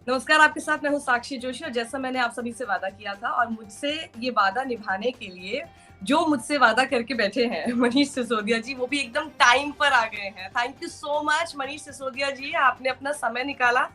नमस्कार, आपके साथ मैं हूँ साक्षी जोशी और जैसा मैंने आप सभी से वादा किया था और मुझसे ये वादा निभाने के लिए जो मुझसे वादा करके बैठे हैं मनीष सिसोदिया जी, वो भी एकदम टाइम पर आ गए हैं। Thank you so much Manish Sisodia ji, आपने अपना समय निकाला।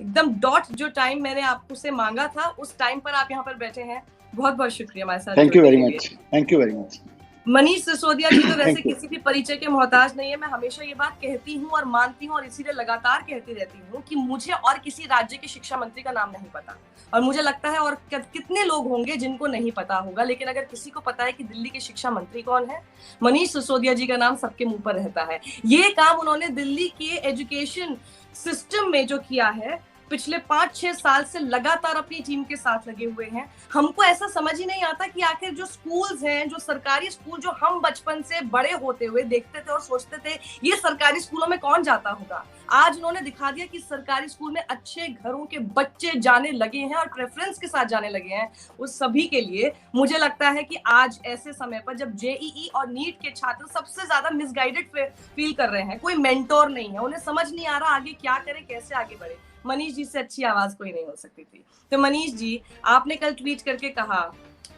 एकदम डॉट जो टाइम मैंने आपको से मांगा था उस टाइम पर आप यहाँ पर बैठे हैं। बहुत बहुत शुक्रिया हमारे साथ थैंक यू जुड़ने वेरी के लिए। Much, thank you very much. Manish Sisodia ji तो वैसे थैंक यू। किसी भी परिचय के मोहताज नहीं है। मैं हमेशा ये बात कहती हूँ और मानती हूँ और इसीलिए लगातार कहती रहती हूँ कि मुझे और किसी राज्य के शिक्षा मंत्री का नाम नहीं पता और मुझे लगता है और कितने लोग होंगे जिनको नहीं पता होगा, लेकिन अगर किसी को पता है कि दिल्ली के शिक्षा मंत्री कौन है, मनीष सिसोदिया जी का नाम सबके मुंह पर रहता है। ये काम उन्होंने दिल्ली के एजुकेशन सिस्टम में जो किया है पिछले 5-6 साल से लगातार अपनी टीम के साथ लगे हुए हैं। हमको ऐसा समझ ही नहीं आता कि आखिर जो स्कूल्स हैं, जो सरकारी स्कूल जो हम बचपन से बड़े होते हुए देखते थे और सोचते थे ये सरकारी स्कूलों में कौन जाता होगा, आज उन्होंने दिखा दिया कि सरकारी स्कूल में अच्छे घरों के बच्चे जाने लगे हैं और प्रेफरेंस के साथ जाने लगे हैं। उस सभी के लिए मुझे लगता है कि आज ऐसे समय पर जब जेईई और नीट के छात्र सबसे ज्यादा मिसगाइडेड फील कर रहे हैं, कोई मेंटोर नहीं है, उन्हें समझ नहीं आ रहा आगे क्या करें, कैसे आगे बढ़े, मनीष जी से अच्छी आवाज कोई नहीं हो सकती थी। तो मनीष जी, आपने कल ट्वीट करके कहा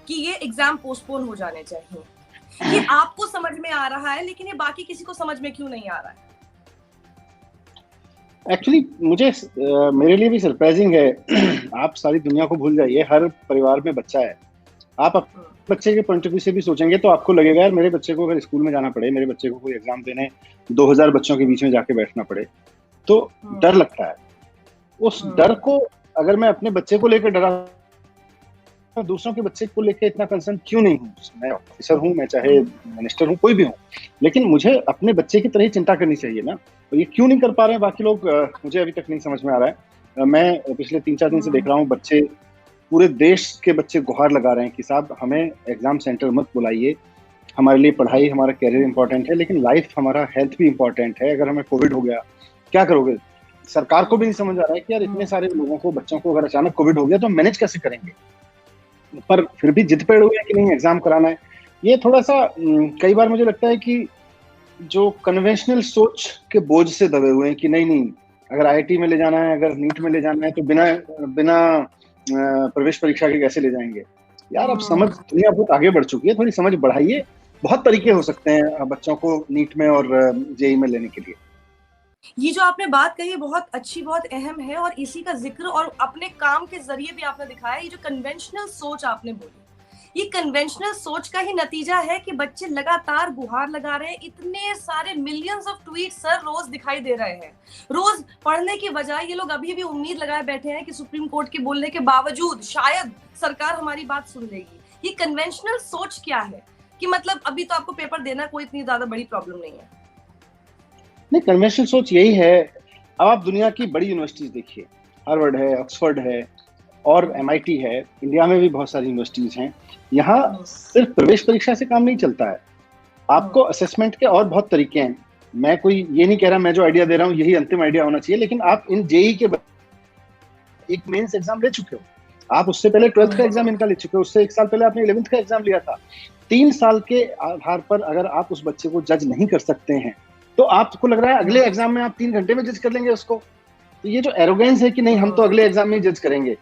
कि ये एग्जाम पोस्टपोन हो जाने चाहिए। ये आपको समझ में आ रहा है, लेकिन ये बाकी किसी को समझ में क्यों नहीं आ रहा है? एक्चुअली मुझे मेरे लिए भी सरप्राइजिंग है। आप सारी दुनिया को भूल जाइए, हर परिवार में बच्चा है। आप अपने बच्चे के पॉइंट ऑफ व्यू से भी सोचेंगे तो आपको लगेगा यार मेरे बच्चे को अगर स्कूल में जाना पड़े, मेरे बच्चे को कोई एग्जाम देने 2000 बच्चों के बीच में जाके बैठना पड़े तो डर लगता है। उस डर को अगर मैं अपने बच्चे को लेकर डरा, दूसरों के बच्चे को लेकर इतना कंसर्न क्यों नहीं हूँ? मैं ऑफिसर हूँ, मैं चाहे मिनिस्टर हूँ, कोई भी हूँ, लेकिन मुझे अपने बच्चे की तरह ही चिंता करनी चाहिए ना। तो ये क्यों नहीं कर पा रहे हैं बाकी लोग, मुझे अभी तक नहीं समझ में आ रहा है। मैं पिछले 3-4 दिन से देख रहा हूँ बच्चे, पूरे देश के बच्चे गुहार लगा रहे हैं कि साहब हमें एग्जाम सेंटर मत बुलाइए, हमारे लिए पढ़ाई, हमारा कैरियर इंपॉर्टेंट है, लेकिन लाइफ, हमारा हेल्थ भी इंपॉर्टेंट है। अगर हमें कोविड हो गया क्या करोगे? सरकार को भी नहीं समझ आ रहा है कि यार इतने सारे लोगों को, बच्चों को अगर अचानक कोविड हो गया तो मैनेज कैसे करेंगे, पर फिर भी जिद पे हुए हैं कि नहीं एग्जाम कराना है। ये थोड़ा सा कई बार मुझे लगता है कि जो कन्वेंशनल सोच के बोझ से दबे हुए हैं कि नहीं नहीं, अगर आईआईटी में ले जाना है, अगर नीट में ले जाना है तो बिना बिना प्रवेश परीक्षा के कैसे ले जाएंगे यार। अब समझ, दुनिया बहुत आगे बढ़ चुकी है, थोड़ी समझ बढ़ाइए। बहुत तरीके हो सकते हैं बच्चों को नीट में और जेईई में लेने के लिए। ये जो आपने बात कही बहुत अच्छी, बहुत अहम है और इसी का जिक्र और अपने काम के जरिए भी आपने दिखाया। ये जो कन्वेंशनल सोच आपने बोली, ये कन्वेंशनल सोच का ही नतीजा है कि बच्चे लगातार गुहार लगा रहे हैं। इतने सारे मिलियंस ऑफ ट्वीट सर रोज दिखाई दे रहे हैं। रोज पढ़ने की बजाय ये लोग अभी भी उम्मीद लगाए बैठे हैं कि सुप्रीम कोर्ट के बोलने के बावजूद शायद सरकार हमारी बात सुन लेगी। ये कन्वेंशनल सोच क्या है कि मतलब अभी तो आपको पेपर देना कोई इतनी ज्यादा बड़ी प्रॉब्लम नहीं है? नहीं, कन्वेंशनल सोच यही है। अब आप दुनिया की बड़ी यूनिवर्सिटीज देखिए, हार्वर्ड है, ऑक्सफोर्ड है और एमआईटी है, इंडिया में भी बहुत सारी यूनिवर्सिटीज हैं। यहाँ सिर्फ प्रवेश परीक्षा से काम नहीं चलता है, आपको असेसमेंट के और बहुत तरीके हैं। मैं कोई ये नहीं कह रहा मैं जो आइडिया दे रहा हूँ यही अंतिम आइडिया होना चाहिए, लेकिन आप इन जेईई के एक मेंस एग्जाम ले चुके हो, आप उससे पहले 12th का एग्जाम इनका ले चुके हो, उससे 1 साल पहले आपने 11th का एग्जाम लिया था। 3 साल के आधार पर अगर आप उस बच्चे को जज नहीं कर सकते हैं तो आपको लग रहा है अगले एग्जाम में आप 3 घंटे में जज कर लेंगे उसको। तो ये जो एरोगेंस है कि नहीं हम तो अगले एग्जाम में जज करेंगे,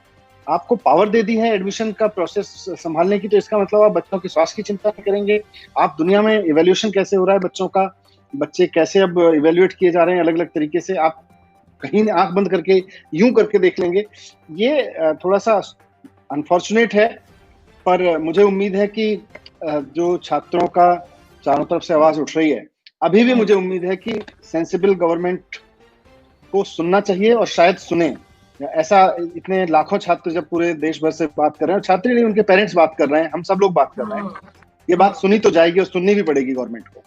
आपको पावर दे दी है एडमिशन का प्रोसेस संभालने की, तो इसका मतलब आप बच्चों के स्वास्थ्य की चिंता नहीं करेंगे। आप दुनिया में इवेल्युएशन कैसे हो रहा है बच्चों का, बच्चे कैसे अब इवेल्युएट किए जा रहे हैं अलग अलग तरीके से, आप कहीं आंख बंद करके यूं करके देख लेंगे। ये थोड़ा सा अनफॉर्चुनेट है, पर मुझे उम्मीद है कि जो छात्रों का चारों तरफ से आवाज उठ रही है, अभी भी मुझे उम्मीद है कि सेंसिबल गवर्नमेंट को सुनना चाहिए और शायद सुने। ऐसा इतने लाखों छात्र जब पूरे देश भर से बात कर रहे हैं, छात्र नहीं उनके पेरेंट्स बात कर रहे हैं, हम सब लोग बात कर रहे हैं, ये बात सुनी तो जाएगी और सुननी भी पड़ेगी गवर्नमेंट को।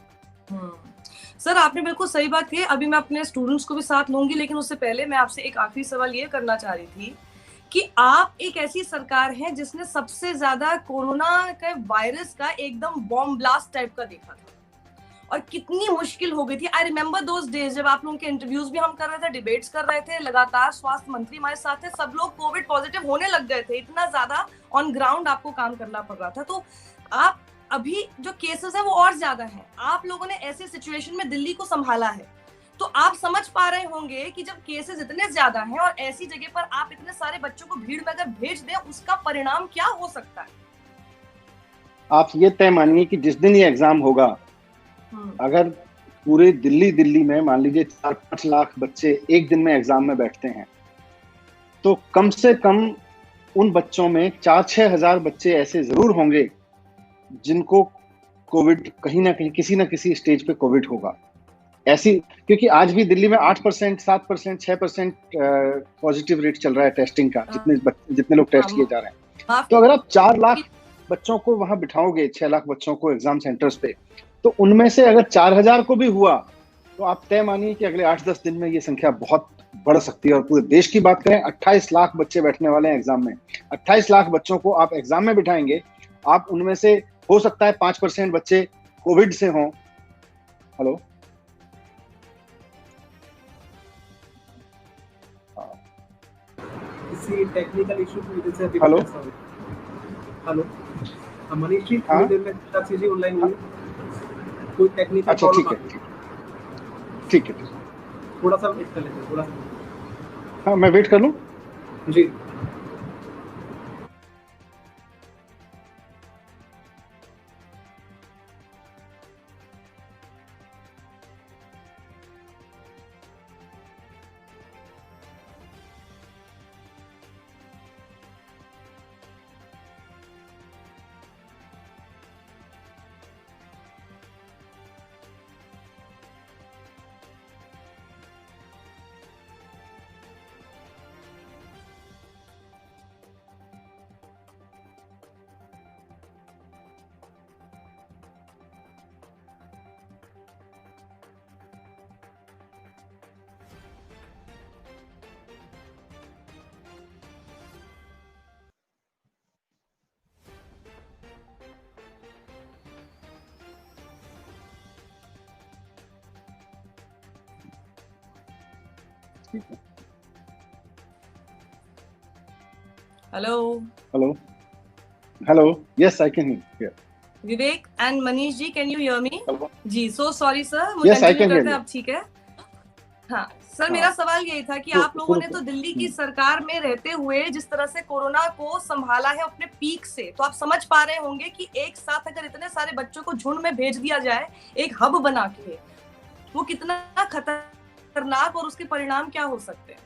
सर आपने बिल्कुल सही बात की। अभी मैं अपने स्टूडेंट्स को भी साथ लूंगी, लेकिन उससे पहले मैं आपसे एक आखिरी सवाल ये करना चाह रही थी कि आप एक ऐसी सरकार है जिसने सबसे ज्यादा कोरोना के वायरस का एकदम बॉम्ब ब्लास्ट टाइप का देखा था और कितनी मुश्किल हो गई थी। आई रिमेम्बर दोज डेज जब आप लोगों के इंटरव्यूज भी हम कर रहे थे, डिबेट्स कर रहे थे, लगातार स्वास्थ्य मंत्री हमारे साथ थे, सब लोग कोविड पॉजिटिव होने लग गए थे, इतना ज्यादा ऑन ग्राउंड आपको काम करना पड़ रहा था। तो आप अभी जो केसेस है वो और ज्यादा है, आप लोगों ने ऐसे सिचुएशन में दिल्ली को संभाला है, तो आप समझ पा रहे होंगे कि जब केसेस इतने ज्यादा हैं और ऐसी जगह पर आप इतने सारे बच्चों को भीड़ में अगर भेज दें, उसका परिणाम क्या हो सकता है। आप ये तय मानिए कि जिस दिन ये एग्जाम होगा, अगर पूरे दिल्ली में मान लीजिए 4-5 लाख बच्चे एक दिन में एग्जाम में बैठते हैं, तो कम से कम उन बच्चों में 4-6 हजार बच्चे ऐसे जरूर होंगे जिनको कोविड कहीं ना कहीं किसी ना किसी स्टेज पे कोविड होगा। ऐसी, क्योंकि आज भी दिल्ली में 8%, 7%, 6% पॉजिटिव रेट चल रहा है टेस्टिंग का, जितने लोग टेस्ट किए जा रहे हैं। तो अगर आप 4 लाख बच्चों को वहां बिठाओगे, 6 लाख बच्चों को एग्जाम सेंटर्स पे, तो उनमें से अगर 4000 को भी हुआ, तो आप तय मानिए कि अगले 8-10 दिन में ये संख्या बहुत बढ़ सकती है। और पूरे देश की बात करें, 28 लाख बच्चे बैठने वाले हैं एग्जाम में। 28 लाख बच्चों को आप एग्जाम में बिठाएंगे, आप उनमें से हो सकता है 5% बच्चे कोविड से हों। हेलो, किसी टेक्निकल इशू की वजह से हेलो हेलो मनीष जी, थोड़ी देर में सब चीजें ऑनलाइन हुई, कोई टेक्निकल अच्छा ठीक है थोड़ा सा वेट कर लेते हैं, थोड़ा सा। हाँ, मैं वेट कर लूं जी। Hello, yes I can hear. Vivek and Manish ji, can you hear me? जी, सो सॉरी सर, मुझे कंटिन्यू करते हैं। अब ठीक है। हाँ सर, मेरा सवाल यही था कि आप लोगों ने तो दिल्ली की सरकार में रहते हुए जिस तरह से कोरोना को संभाला है अपने पीक से, तो आप समझ पा रहे होंगे कि एक साथ अगर इतने सारे बच्चों को झुंड में भेज दिया जाए एक हब बना के, वो कितना खतरनाक और उसके परिणाम क्या हो सकते हैं।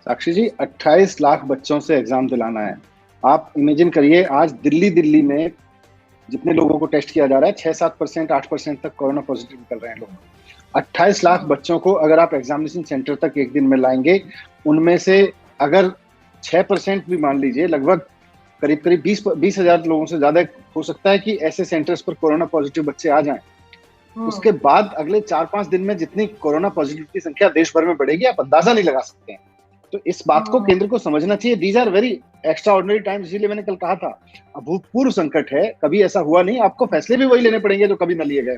साक्षी जी, 28 लाख बच्चों से एग्जाम दिलाना है। आप इमेजिन करिए, आज दिल्ली में जितने लोगों को टेस्ट किया जा रहा है, 6-7%, 8% तक कोरोना पॉजिटिव निकल रहे हैं लोग। 28 लाख बच्चों को अगर आप एग्जामिनेशन सेंटर तक एक दिन में लाएंगे, उनमें से अगर 6% भी मान लीजिए, लगभग करीब 20 हजार लोगों से ज्यादा हो सकता है कि ऐसे सेंटर्स पर कोरोना पॉजिटिव बच्चे आ जाएं। उसके बाद अगले 4-5 दिन में जितनी कोरोना पॉजिटिव की संख्या देश भर में बढ़ेगी, आप अंदाजा नहीं लगा सकते हैं। तो इस बात को केंद्र को समझना चाहिए। These are very extraordinary times, इसीलिए मैंने कल कहा था अभूतपूर्व संकट है, कभी ऐसा हुआ नहीं। आपको फैसले भी वही लेने पड़ेंगे जो कभी न लिए गए।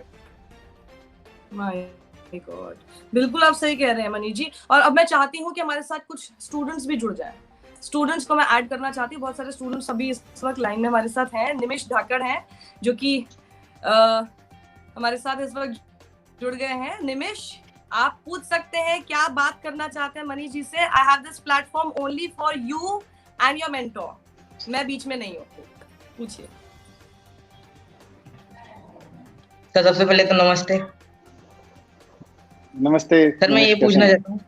माय गॉड, बिल्कुल आप सही कह रहे हैं मनीष जी। और अब मैं चाहती हूँ कि हमारे साथ कुछ स्टूडेंट्स भी जुड़ जाएं। स्टूडेंट्स को मैं ऐड करना चाहती हूँ। बहुत सारे स्टूडेंट्स अभी इस वक्त लाइन में हमारे साथ हैं। निमिष धाकड़ हैं जो कि हमारे साथ इस वक्त जुड़ गए हैं। निमिष, आप पूछ सकते हैं, क्या बात करना चाहते हैं मनीष जी से। I have this platform only for you and your mentor. मैं बीच में नहीं हूँ, पूछिए। सर सबसे पहले तो नमस्ते। नमस्ते सर, मैं ये पूछना चाहता हूँ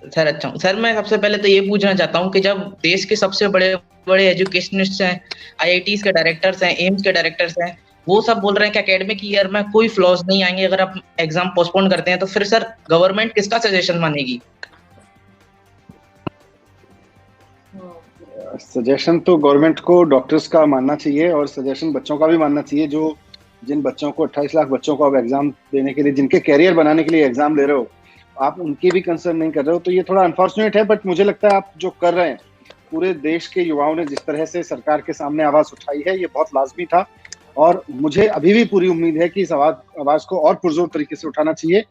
सर, अच्छा सर, मैं सबसे पहले तो ये पूछना चाहता हूँ कि जब देश के सबसे बड़े बड़े एजुकेशनिस्ट हैं, आईआईटीज के डायरेक्टर्स हैं, एम्स के डायरेक्टर्स हैं, वो सब बोल रहे हैं कि एकेडमिक ईयर में कोई फ्लॉज नहीं आएंगे अगर आप एग्जाम पोस्टपोन करते हैं, तो फिर सर गवर्नमेंट किसका सजेशन मानेगी? सजेशन तो गवर्नमेंट को डॉक्टर्स का मानना चाहिए और सजेशन बच्चों का भी मानना चाहिए। जो जिन बच्चों को 28 लाख बच्चों को आप एग्जाम देने के लिए, जिनके कैरियर बनाने के लिए एग्जाम ले रहे हो, आप उनकी भी कंसर्न नहीं कर रहे हो, तो ये थोड़ा अनफॉर्चुनेट है। बट मुझे लगता है आप जो कर रहे हैं, पूरे देश के युवाओं ने जिस तरह से सरकार के सामने आवाज उठाई है, ये बहुत लाजमी था। और मुझे अभी भी पूरी उम्मीद है कि इस आवाज को और पुरजोर तरीके से उठाना चाहिए।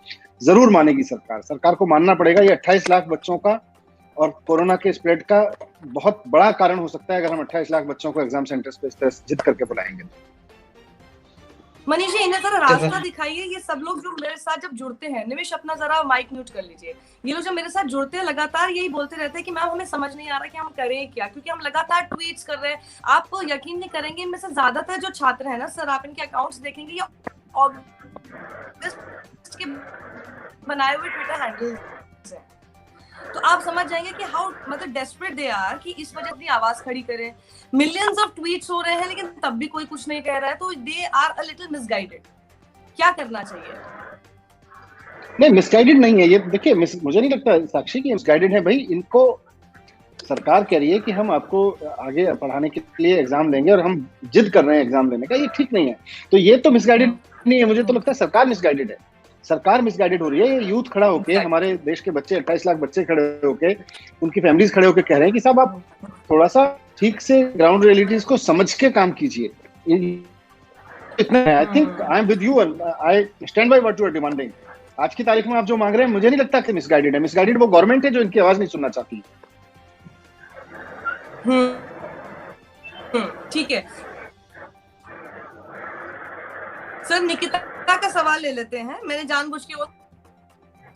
जरूर मानेगी सरकार को मानना पड़ेगा। ये 28 लाख बच्चों का और कोरोना के स्प्रेड का बहुत बड़ा कारण हो सकता है अगर हम 28 लाख बच्चों को एग्जाम सेंटर्स पे इस तरह जिद करके बुलाएंगे। मनीष जी इन्हें जरा रास्ता दिखाइए। ये सब लोग जो मेरे साथ जब जुड़ते हैं, निमिष अपना जरा माइक म्यूट कर लीजिए। ये लोग जो मेरे साथ जुड़ते हैं लगातार यही बोलते रहते हैं कि मैम हमें समझ नहीं आ रहा कि हम करें क्या, क्योंकि हम लगातार ट्वीट्स कर रहे हैं। आप यकीन नहीं करेंगे, इनमें से ज्यादातर जो छात्र हैं ना सर, आप इनके अकाउंट्स देखेंगे या के बनाए हुए ट्विटर हैंडल्स हैं, तो आप समझ जाएंगे कि हाउ मतलब डेस्परेट दे आर कि इस वजह अपनी आवाज खड़ी करें। मिलियंस ऑफ ट्वीट्स हो रहे हैं लेकिन तब भी कोई कुछ नहीं कह रहा है, तो they are a little misguided. क्या करना चाहिए? नहीं, मिसगाइडेड नहीं है ये। देखिए मुझे नहीं लगता साक्षी की मिसगाइडेड है। भाई इनको सरकार कह रही है कि हम आपको आगे पढ़ाने के लिए एग्जाम लेंगे और हम जिद कर रहे हैं एग्जाम लेने का, ये ठीक नहीं है। तो ये तो मिसगाइडेड नहीं है। मुझे तो लगता है सरकार मिसगाइडेड है। सरकार मिसगाइडेड हो रही है। ये यूथ खड़ा होके, हमारे देश के बच्चे 28 लाख बच्चे खड़े होके, उनकी फैमिलीज खड़े होके कह रहे हैं कि साहब आप थोड़ा सा ठीक से ग्राउंड रियलिटीज को समझ के काम कीजिए। इतना I think I am with you, I stand by what you are demanding. आज की तारीख में आप जो मांग रहे हैं, मुझे नहीं लगता कि मिसगाइडेड है। मिसगाइडेड वो गवर्नमेंट है जो इनकी आवाज नहीं सुनना चाहती। ठीक है सर, निकिता का सवाल ले लेते हैं। मैंने जानबूझ के वो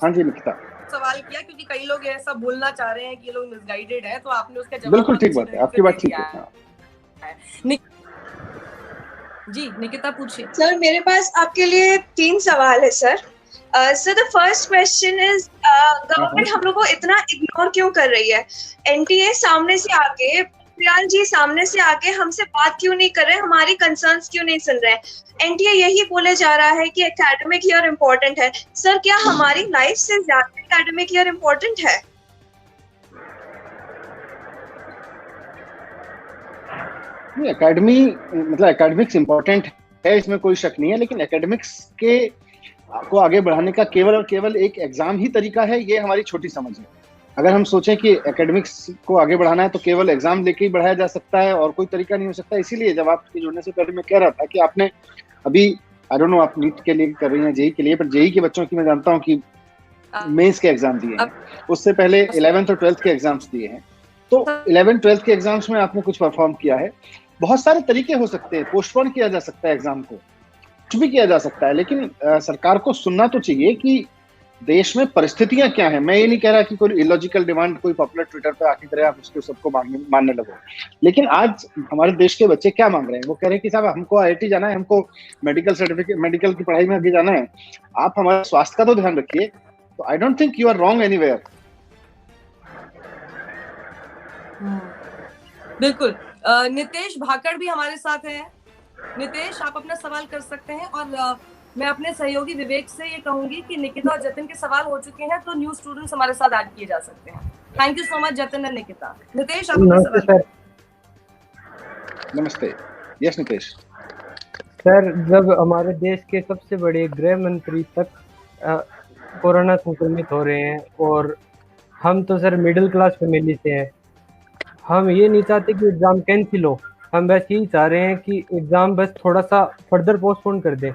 हाँ जी निकिता सवाल किया क्योंकि कई लोग ऐसा बोलना चाह रहे हैं कि ये लोग मिसगाइडेड है, तो आपने उसका जवाब बिल्कुल ठीक बात है, आपकी बात ठीक है। जी निकिता पूछिए। सर मेरे पास आपके लिए 3 सवाल है sir. Sir the first question is government हम लोग को इतना इग्नोर क्यों कर रही है? एनटीए सामने से आके, प्रियाल जी सामने से आके हमसे बात क्यों नहीं कर रहे, हमारी कंसर्न्स क्यों नहीं सुन रहे? एनटीए यही बोले जा रहा है कि एकेडमिक ईयर इम्पोर्टेंट है। सर क्या हमारी लाइफ से ज्यादा एकेडमिक ईयर इम्पोर्टेंट है? एकेडमी मतलब एकेडमिक्स इम्पोर्टेंट है, इसमें कोई शक नहीं है, लेकिन एकेडमिक्स के को आगे बढ़ाने का केवल और केवल एक एग्जाम ही तरीका है, ये हमारी छोटी समझ है। अगर हम सोचें कि एकेडमिक्स को आगे बढ़ाना है तो केवल एग्जाम लेके ही बढ़ाया जा सकता है और कोई तरीका नहीं हो सकता। इसीलिए जब आपके जुड़ने से पहले मैं कह रहा था कि आपने अभी आई डोंट नो आप नीट के लिए कर रही हैं, जेई के लिए, पर जेई के बच्चों की मैं जानता हूँ कि मेंस के एग्जाम दिए हैं, उससे पहले 11th और 12th के एग्जाम्स दिए हैं। तो 11th 12th के एग्जाम्स में आपने कुछ परफॉर्म किया है। बहुत सारे तरीके हो सकते हैं, पोस्टपोन किया जा सकता है एग्जाम को, कुछ भी किया जा सकता है, लेकिन सरकार को सुनना तो चाहिए कि देश में परिस्थितियां क्या हैं। मैं ये नहीं कह रहा कि कोई इलॉजिकल डिमांड कोई पॉपुलर ट्विटर पे आके करे आप उसको सबको मानने लगो, लेकिन आज हमारे देश के बच्चे क्या मांग रहे हैं? वो कह रहे हैं कि साहब हमको आईआईटी जाना है, हमको मेडिकल सर्टिफिकेट, मेडिकल की पढ़ाई में आगे जाना है, आप हमारे स्वास्थ्य का तो ध्यान रखिए। तो I don't think you are wrong anywhere. बिल्कुल। नितेश भाकड़ भी हमारे साथ हैं। नितेश आप अपना सवाल कर सकते हैं, और मैं अपने सहयोगी विवेक से ये कहूंगी कि निकिता और जतिन के सवाल हो चुके हैं, तो न्यू स्टूडेंट्स हमारे साथ ऐड किए जा सकते हैं। Thank you so much Jatin and Nikita. Nitesh आप अपना सवाल। नमस्ते। यस नितेश। सर जब हमारे देश के सबसे बड़े गृह मंत्री तक कोरोना संक्रमित हो रहे हैं और हम तो सर मिडिल क्लास फैमिली से हैं, हम ये नहीं चाहते कि एग्ज़ाम कैंसिल हो, हम बस यही चाह रहे हैं कि एग्ज़ाम बस थोड़ा सा फर्दर पोस्टपोन कर दें,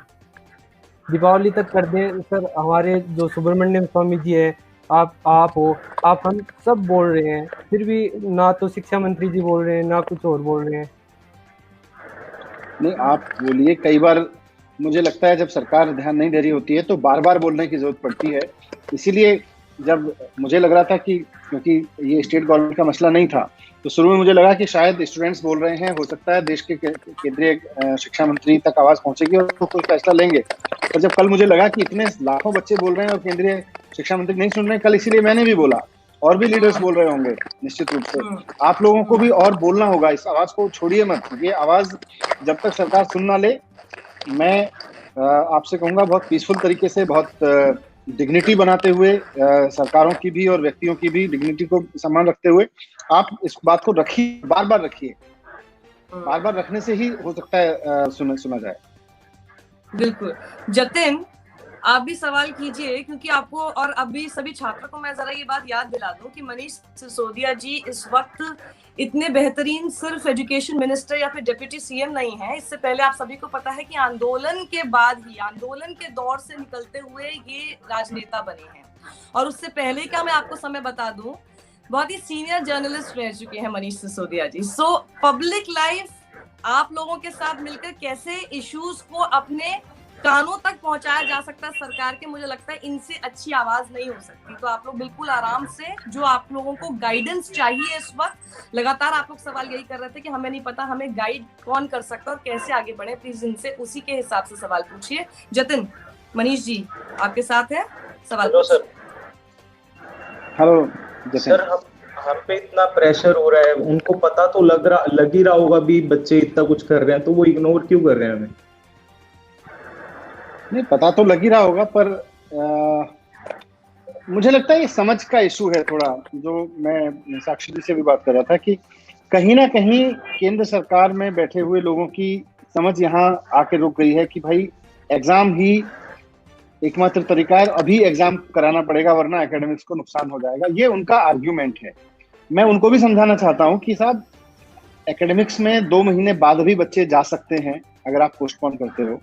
दीपावली तक कर दें। सर हमारे जो सुब्रमण्यम स्वामी जी है, आप हो, आप हम सब बोल रहे हैं, फिर भी ना तो शिक्षा मंत्री जी बोल रहे हैं ना कुछ और बोल रहे हैं। नहीं आप बोलिए। कई बार मुझे लगता है जब सरकार ध्यान नहीं दे रही होती है तो बार बार बोलने की जरूरत पड़ती है। इसीलिए जब मुझे लग रहा था कि क्योंकि ये स्टेट गवर्नमेंट का मसला नहीं था, तो शुरू में मुझे लगा कि शायद स्टूडेंट्स बोल रहे हैं, हो सकता है देश के केंद्रीय शिक्षा मंत्री तक आवाज पहुंचेगी और तो कोई फैसला लेंगे। पर जब कल मुझे लगा कि इतने लाखों बच्चे बोल रहे हैं और केंद्रीय शिक्षा मंत्री नहीं सुन रहे हैं, कल इसीलिए मैंने भी बोला, और भी लीडर्स बोल रहे होंगे निश्चित रूप से। आप लोगों को भी और बोलना होगा, इस आवाज को छोड़िए मत। ये आवाज जब तक सरकार सुन ना ले, मैं आपसे कहूंगा बहुत पीसफुल तरीके से, बहुत डिग्निटी बनाते हुए, सरकारों की भी और व्यक्तियों की भी डिग्निटी को सम्मान रखते हुए आप इस बात को रखिए, बार बार रखिए। बार बार रखने से ही हो सकता है सुना जाए। बिल्कुल। जतिन आप भी सवाल कीजिए, क्योंकि आपको और अभी सभी छात्रों को मैं जरा ये बात याद दिला दूं कि मनीष सिसोदिया जी इस वक्त इतने बेहतरीन सिर्फ एजुकेशन मिनिस्टर या फिर डिप्टी सीएम नहीं है। इससे पहले आप सभी को पता है कि आंदोलन के बाद ही, आंदोलन के दौर से निकलते हुए ये राजनेता बने हैं, और उससे पहले का मैं आपको समय बता दूं, बहुत ही सीनियर जर्नलिस्ट रह चुके हैं मनीष सिसोदिया जी। सो पब्लिक लाइफ आप लोगों के साथ मिलकर कैसे इश्यूज को अपने कानों तक पहुंचाया जा सकता है सरकार के, मुझे लगता है इनसे अच्छी आवाज नहीं हो सकती। तो आप लोग बिल्कुल आराम से, जो आप लोगों को गाइडेंस चाहिए इस वक्त, लगातार आप लोग सवाल यही कर रहे थे कि हमें नहीं पता, हमें गाइड कौन कर सकता है और कैसे आगे बढ़े, प्लीज इनसे उसी के हिसाब से सवाल पूछिए। जतिन, मनीष जी आपके साथ है सवाल। Hello sir. हेलो सर, हम पे इतना प्रेशर हो रहा है, उनको पता तो लग ही रहा होगा भी बच्चे इतना कुछ कर रहे हैं, तो वो इग्नोर क्यों कर रहे हैं हमें? नहीं, पता तो लग ही रहा होगा, पर मुझे लगता है ये समझ का इशू है थोड़ा, जो मैं साक्षी जी से भी बात कर रहा था कि कहीं ना कहीं केंद्र सरकार में बैठे हुए लोगों की समझ यहाँ आके रुक गई है कि भाई एग्जाम ही एकमात्र तरीका है, अभी एग्जाम कराना पड़ेगा वरना एकेडमिक्स को नुकसान हो जाएगा। ये उनका आर्ग्यूमेंट है। मैं उनको भी समझाना चाहता हूँ कि साहब, एकेडमिक्स में 2 महीने बाद भी बच्चे जा सकते हैं अगर आप पोस्टपोन करते हो।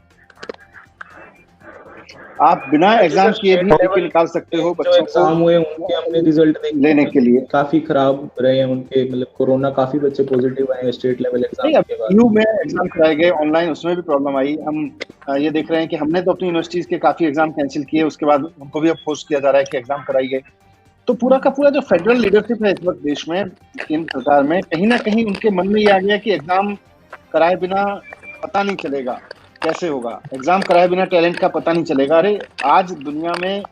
आप बिना एग्जाम किए भी तरीके निकाल सकते हो बच्चों को हुए उनके हमने रिजल्ट लेने के लिए। काफी खराब रहे हैं उनके, मतलब कोरोना, काफी बच्चे पॉजिटिव आए स्टेट लेवल एग्जाम के बाद। यू में एग्जाम कराए गए ऑनलाइन, उसमें भी प्रॉब्लम आई। हम ये देख रहे हैं कि हमने तो अपनी यूनिवर्सिटीज के काफी एग्जाम कैंसिल किए, उसके बाद उनको भी अब फोर्स किया जा रहा है कि एग्जाम कराइए। तो पूरा का पूरा जो फेडरल लीडरशिप है इस वक्त देश में, केंद्र सरकार में, कहीं ना कहीं उनके मन में ये आ गया कि एग्जाम कराए बिना पता नहीं चलेगा कैसे होगा, एग्जाम कराए बिना टैलेंट का पता नहीं चलेगा। अरे आज दुनिया में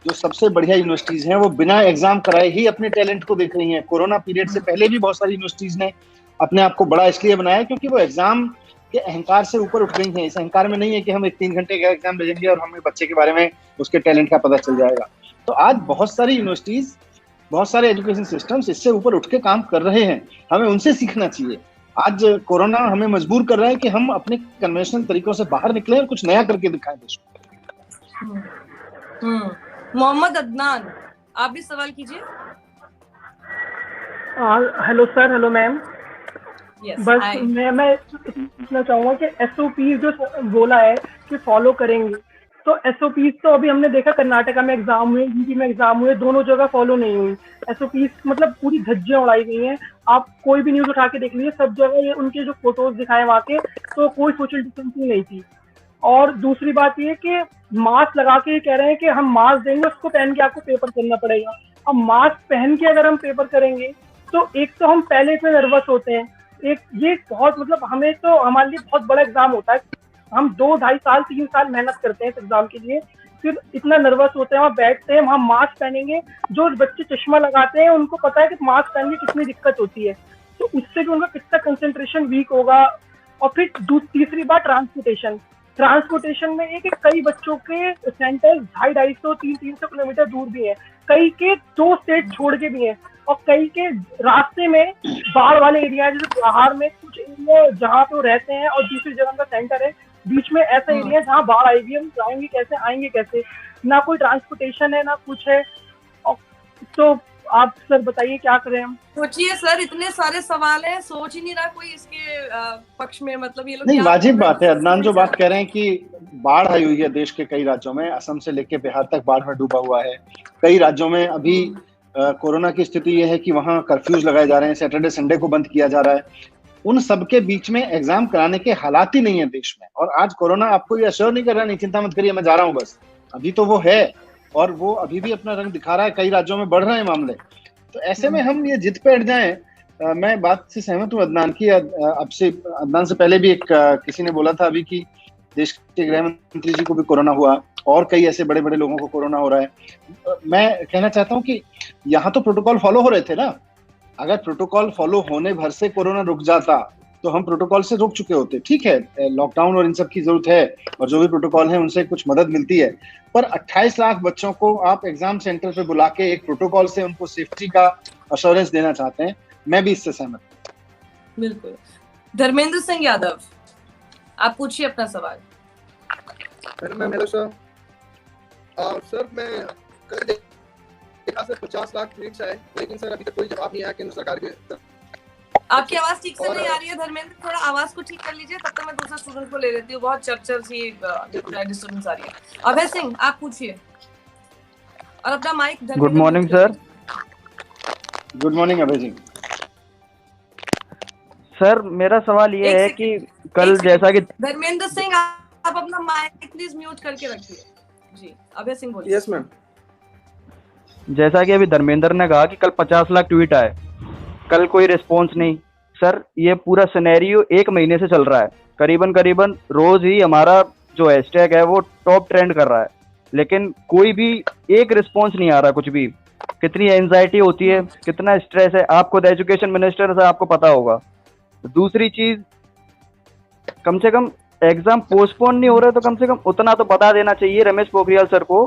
जो सबसे बढ़िया यूनिवर्सिटीज हैं वो बिना एग्जाम कराए ही अपने टैलेंट को देख रही हैं। कोरोना पीरियड से पहले भी बहुत सारी यूनिवर्सिटीज ने अपने आप को बड़ा इसलिए बनाया क्योंकि वो एग्जाम के अहंकार से ऊपर उठ गई हैं। इस अहंकार में नहीं है कि हम एक 3 घंटे का एग्जाम भेजेंगे और हमें बच्चे के बारे में, उसके टैलेंट का पता चल जाएगा। तो आज बहुत सारी यूनिवर्सिटीज, बहुत सारे एजुकेशन सिस्टम्स इससे ऊपर उठ के काम कर रहे हैं, हमें उनसे सीखना चाहिए। आज कोरोना हमें मजबूर कर रहा है कि हम अपने कन्वेंशनल तरीकों से बाहर निकले और कुछ नया करके दिखाएं देश को। मोहम्मद अदनान, आप भी सवाल कीजिए। Hello sir, hello ma'am. बस I... मैं पूछना चाहूंगा कि एसओपी जो बोला है कि फॉलो करेंगे, तो एसओपी तो अभी हमने देखा कर्नाटका में एग्जाम हुए, यूपी में एग्जाम हुए, दोनों जगह फॉलो नहीं हुई। एसओपी मतलब पूरी धज्जियां उड़ाई गई हैं। आप कोई भी न्यूज उठा के देख लीजिए, सब जगह ये उनके जो फोटोज दिखाए वहाँ के, तो कोई सोशल डिस्टेंसिंग नहीं थी। और दूसरी बात ये कि मास्क लगा के कह रहे हैं कि हम मास्क देंगे, उसको पहन के आपको पेपर करना पड़ेगा। अब मास्क पहन के अगर हम पेपर करेंगे तो एक तो हम पहले इतने नर्वस होते हैं, एक ये बहुत मतलब हमें तो हमारे लिए बहुत बड़ा एग्जाम होता है, हम 2, 2.5 साल 3 साल मेहनत करते हैं इस एग्जाम के लिए, फिर इतना नर्वस होते हैं, वहाँ बैठते हैं, वहाँ मास्क पहनेंगे। जो बच्चे चश्मा लगाते हैं उनको पता है कि मास्क पहनने की कितनी दिक्कत होती है, तो उससे भी उनका कितना कंसंट्रेशन वीक होगा। और फिर तीसरी बात ट्रांसपोर्टेशन में एक कई बच्चों के सेंटर 250-250, 300 किलोमीटर दूर भी है, कई के 2 स्टेट छोड़ के भी हैं, और कई के रास्ते में बाढ़ वाले एरिया, जैसे बिहार में कुछ एरिया जहाँ पे वो रहते हैं और दूसरी जगह का सेंटर है, बीच में ऐसा एरिया जहाँ बाढ़ आएगी, हम जाएंगे कैसे, आएंगे कैसे, ना कोई ट्रांसपोर्टेशन है ना कुछ है। तो आप सर बताइए क्या करें हम। सोचिए सर, इतने सारे सवाल हैं, सोच ही नहीं रहा कोई इसके पक्ष में, मतलब ये लोग नहीं, वाजिब बात है अदनान जो बात कह रहे हैं कि बाढ़ आई हुई है देश के कई राज्यों में, असम से लेके बिहार तक बाढ़ में डूबा हुआ है। कई राज्यों में अभी कोरोना की स्थिति ये है कि वहाँ कर्फ्यूज लगाए जा रहे हैं, सैटरडे संडे को बंद किया जा रहा है। उन सबके बीच में एग्जाम कराने के हालात ही नहीं है देश में। और आज कोरोना आपको ये अश्योर नहीं कर रहा, नहीं चिंता मत करिए मैं जा रहा हूँ, बस अभी तो वो है और वो अभी भी अपना रंग दिखा रहा है, कई राज्यों में बढ़ रहे हैं मामले। तो ऐसे में हम ये जिद पे अड़ जाएं। मैं बात से सहमत हूँ अदनान की। अदनान से पहले भी एक किसी ने बोला था अभी कि देश के गृह मंत्री जी को भी कोरोना हुआ और कई ऐसे बड़े बड़े लोगों को कोरोना हो रहा है। मैं कहना चाहता हूँ कि यहाँ तो प्रोटोकॉल फॉलो हो रहे थे ना। अगर प्रोटोकॉल फॉलो होने भर से कोरोना रुक जाता तो हम प्रोटोकॉल से रुक चुके होते। ठीक है, लॉकडाउन और इन सब की जरूरत है और जो भी प्रोटोकॉल है उनसे कुछ मदद मिलती है, पर 28 लाख बच्चों को आप एग्जाम सेंटर पे बुला के एक प्रोटोकॉल से उनको सेफ्टी का अश्योरेंस देना चाहते हैं, मैं भी इससे सहमत हूँ। बिल्कुल। धर्मेंद्र सिंह यादव, आप पूछिए अपना सवाल। Hello sir. सर मैं कल देखा सर 50 लाख ट्वीट्स आए, लेकिन सर अभी तक कोई जवाब नहीं आया केंद्र सरकार के। आपकी आवाज ठीक से नहीं आ रही है धर्मेंद्र, थोड़ा आवाज को ठीक कर लीजिए, तब तक मैं दूसरा स्टूडेंट को ले लेती हूँ। बहुत चरचर सी डिस्टर्बेंस आ रही है। अभय सिंह, आप पूछिए और अपना mic. Good morning sir. Good morning Abhay Singh. Sir मेरा सवाल ये एक है सेकंड, कि कल एक जैसा कि धर्मेंद्र सिंह आप अपना माइक प्लीज म्यूट करके रखिए। जी अभय सिंह बोलिए। Yes ma'am. जैसा कि अभी धर्मेंद्र ने कहा कि कल 50 लाख ट्वीट आए, कल कोई रिस्पॉन्स नहीं। सर ये पूरा सिनेरियो 1 महीने से चल रहा है, करीबन रोज ही हमारा जो हैशटैग है वो टॉप ट्रेंड कर रहा है, लेकिन कोई भी एक रिस्पॉन्स नहीं आ रहा कुछ भी। कितनी एंजाइटी होती है, कितना स्ट्रेस है, आप खुद एजुकेशन मिनिस्टर से आपको पता होगा। दूसरी चीज, कम से कम एग्जाम पोस्टपोन नहीं हो रहा तो कम से कम उतना तो बता देना चाहिए रमेश पोखरियाल सर को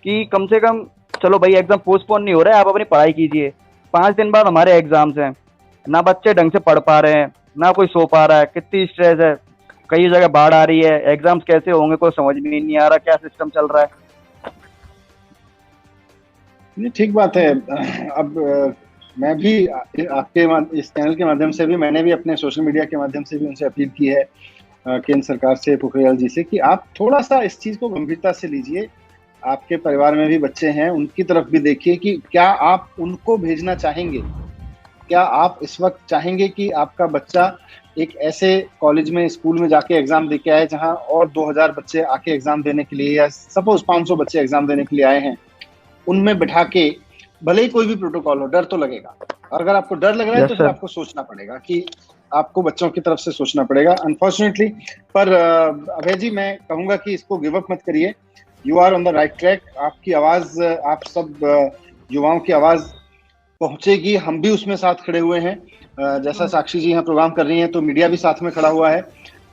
कि कम से कम चलो भाई एग्जाम पोस्टपोन नहीं हो रहा है, आप अपनी पढ़ाई कीजिए। 5 दिन बाद हमारे एग्जाम्स हैं, ना बच्चे ढंग से पढ़ पा रहे हैं, ना कोई सो पा रहा है, कितनी स्ट्रेस है, कई जगह बाढ़ आ रही है, एग्जाम्स कैसे होंगे कोई समझ में नहीं आ रहा, क्या सिस्टम चल रहा है। ये ठीक बात है। अब मैं भी आपके इस चैनल के माध्यम से भी, मैंने भी अपने सोशल मीडिया के माध्यम से भी उनसे अपील की है केंद्र सरकार से, पोखरियाल जी से, कि आप थोड़ा सा इस चीज को गंभीरता से लीजिए। आपके परिवार में भी बच्चे हैं, उनकी तरफ भी देखिए कि क्या आप उनको भेजना चाहेंगे, क्या आप इस वक्त चाहेंगे कि आपका बच्चा एक ऐसे कॉलेज में, स्कूल में जाके एग्जाम दे के आए जहां और 2000 बच्चे आके एग्जाम देने के लिए, या सपोज 500 बच्चे एग्जाम देने के लिए आए हैं, उनमें बैठा के, भले ही कोई भी प्रोटोकॉल हो, डर तो लगेगा। और अगर आपको डर लग रहा है तो फिर आपको सोचना पड़ेगा कि आपको बच्चों की तरफ से सोचना पड़ेगा, अनफॉर्चुनेटली। पर अभय जी, मैं कहूंगा कि इसको गिव अप मत करिए। You are on the right track. आपकी आवाज, आप सब युवाओं की आवाज पहुंचेगी, हम भी उसमें साथ खड़े हुए हैं। जैसा साक्षी जी यहाँ प्रोग्राम कर रही हैं तो मीडिया भी साथ में खड़ा हुआ है।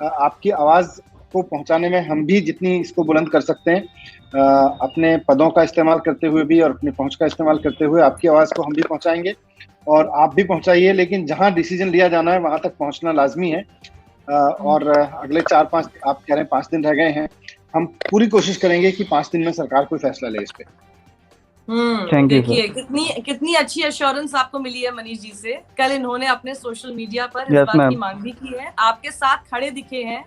आपकी आवाज को पहुंचाने में हम भी जितनी इसको बुलंद कर सकते हैं, अपने पदों का इस्तेमाल करते हुए भी और अपनी पहुंच का इस्तेमाल करते हुए आपकी आवाज को हम भी पहुंचाएंगे और आप भी पहुंचाइए। लेकिन जहां डिसीजन लिया जाना है वहां तक पहुंचना लाजमी है। और अगले 4-5, आप कह रहे हैं 5 दिन रह गए हैं, हम पूरी कोशिश करेंगे कि 5 दिन में सरकार कोई फैसला ले इस पे। देखिए कितनी अच्छी एश्योरेंस आपको मिली है मनीष जी से। कल इन्होंने अपने सोशल मीडिया पर इस बात की मांग भी की है, आपके साथ खड़े दिखे हैं,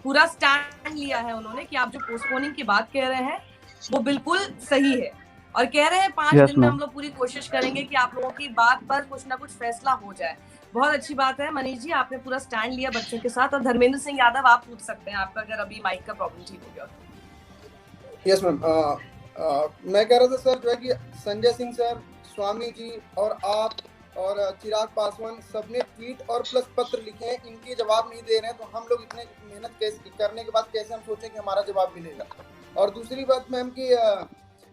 पूरा स्टैंड लिया है उन्होंने कि आप जो पोस्टपोनिंग की बात कह रहे हैं वो बिल्कुल सही है, और कह रहे हैं 5 दिन में हम लोग पूरी कोशिश करेंगे कि आप लोगों की बात पर कुछ ना कुछ फैसला हो जाए। बहुत अच्छी बात है मनीष जी, आपने पूरा स्टैंड लिया बच्चों के साथ। और धर्मेंद्र सिंह यादव, आप पूछ सकते हैं आपका, अगर अभी माइक का प्रॉब्लम ठीक हो गया। यस मैम, मैं कह रहा था सर जो है कि संजय सिंह सर, स्वामी जी और आप और चिराग पासवान सबने ट्वीट और प्लस पत्र लिखे हैं, इनके जवाब नहीं दे रहे हैं, तो हम लोग इतने मेहनत कैसे करने के बाद कैसे हम सोचें कि हमारा जवाब मिलेगा। और दूसरी बात मैम कि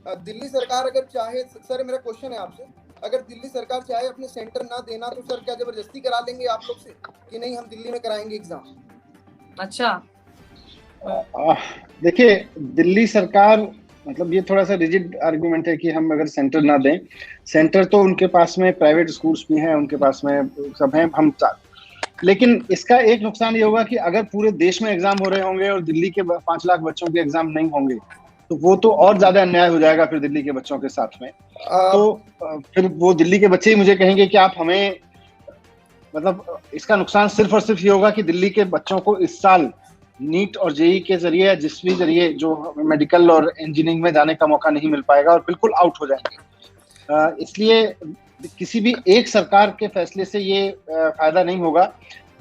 दिल्ली सरकार अगर चाहे, सर मेरा क्वेश्चन है आपसे, अगर दिल्ली सरकार चाहे अपने सेंटर ना देना तो सर क्या जबरदस्ती करा लेंगे आप लोग से कि नहीं हम दिल्ली में कराएंगे एग्जाम? अच्छा, देखिए दिल्ली सरकार, मतलब ये थोड़ा सा रिजिड आर्गुमेंट है कि हम अगर सेंटर ना दें। सेंटर तो उनके पास में प्राइवेट स्कूल्स भी हैं, उनके पास में सब हैं, हम लेकिन इसका एक नुकसान ये होगा कि अगर पूरे देश में एग्जाम हो रहे होंगे और दिल्ली के 5 लाख बच्चों के एग्जाम नहीं होंगे तो वो तो और ज्यादा अन्याय हो जाएगा फिर दिल्ली के बच्चों के साथ में। तो फिर वो दिल्ली के बच्चे ही मुझे कहेंगे कि आप हमें, मतलब इसका नुकसान सिर्फ और सिर्फ ये होगा कि दिल्ली के बच्चों को इस साल नीट और जेई के जरिए या जिस भी जरिए जो मेडिकल और इंजीनियरिंग में जाने का मौका नहीं मिल पाएगा और बिल्कुल आउट हो जाएंगे। इसलिए किसी भी एक सरकार के फैसले से ये फायदा नहीं होगा,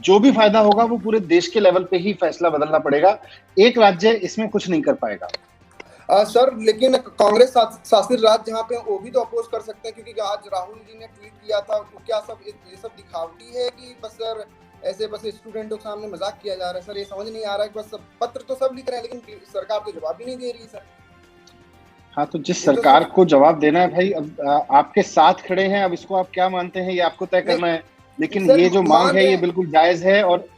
जो भी फायदा होगा वो पूरे देश के लेवल पे ही फैसला बदलना पड़ेगा, एक राज्य इसमें कुछ नहीं कर पाएगा। सर लेकिन कांग्रेस शासित राज्य जहाँ पे वो भी तो अपोज कर सकते हैं, क्योंकि आज राहुल जी ने ट्वीट किया था, तो क्या सब ये सब दिखावटी है कि बस सर ऐसे बस स्टूडेंटों के सामने मजाक किया जा रहा है? सर ये समझ नहीं आ रहा है कि बस पत्र तो सब लिख रहे हैं लेकिन सरकार तो जवाब भी नहीं दे रही सर। हाँ, तो जिस सरकार को जवाब देना है भाई, अब आपके साथ खड़े हैं, अब इसको आप क्या मानते हैं ये आपको तय करना है। लेकिन ये जो मांग है ये बिल्कुल जायज है और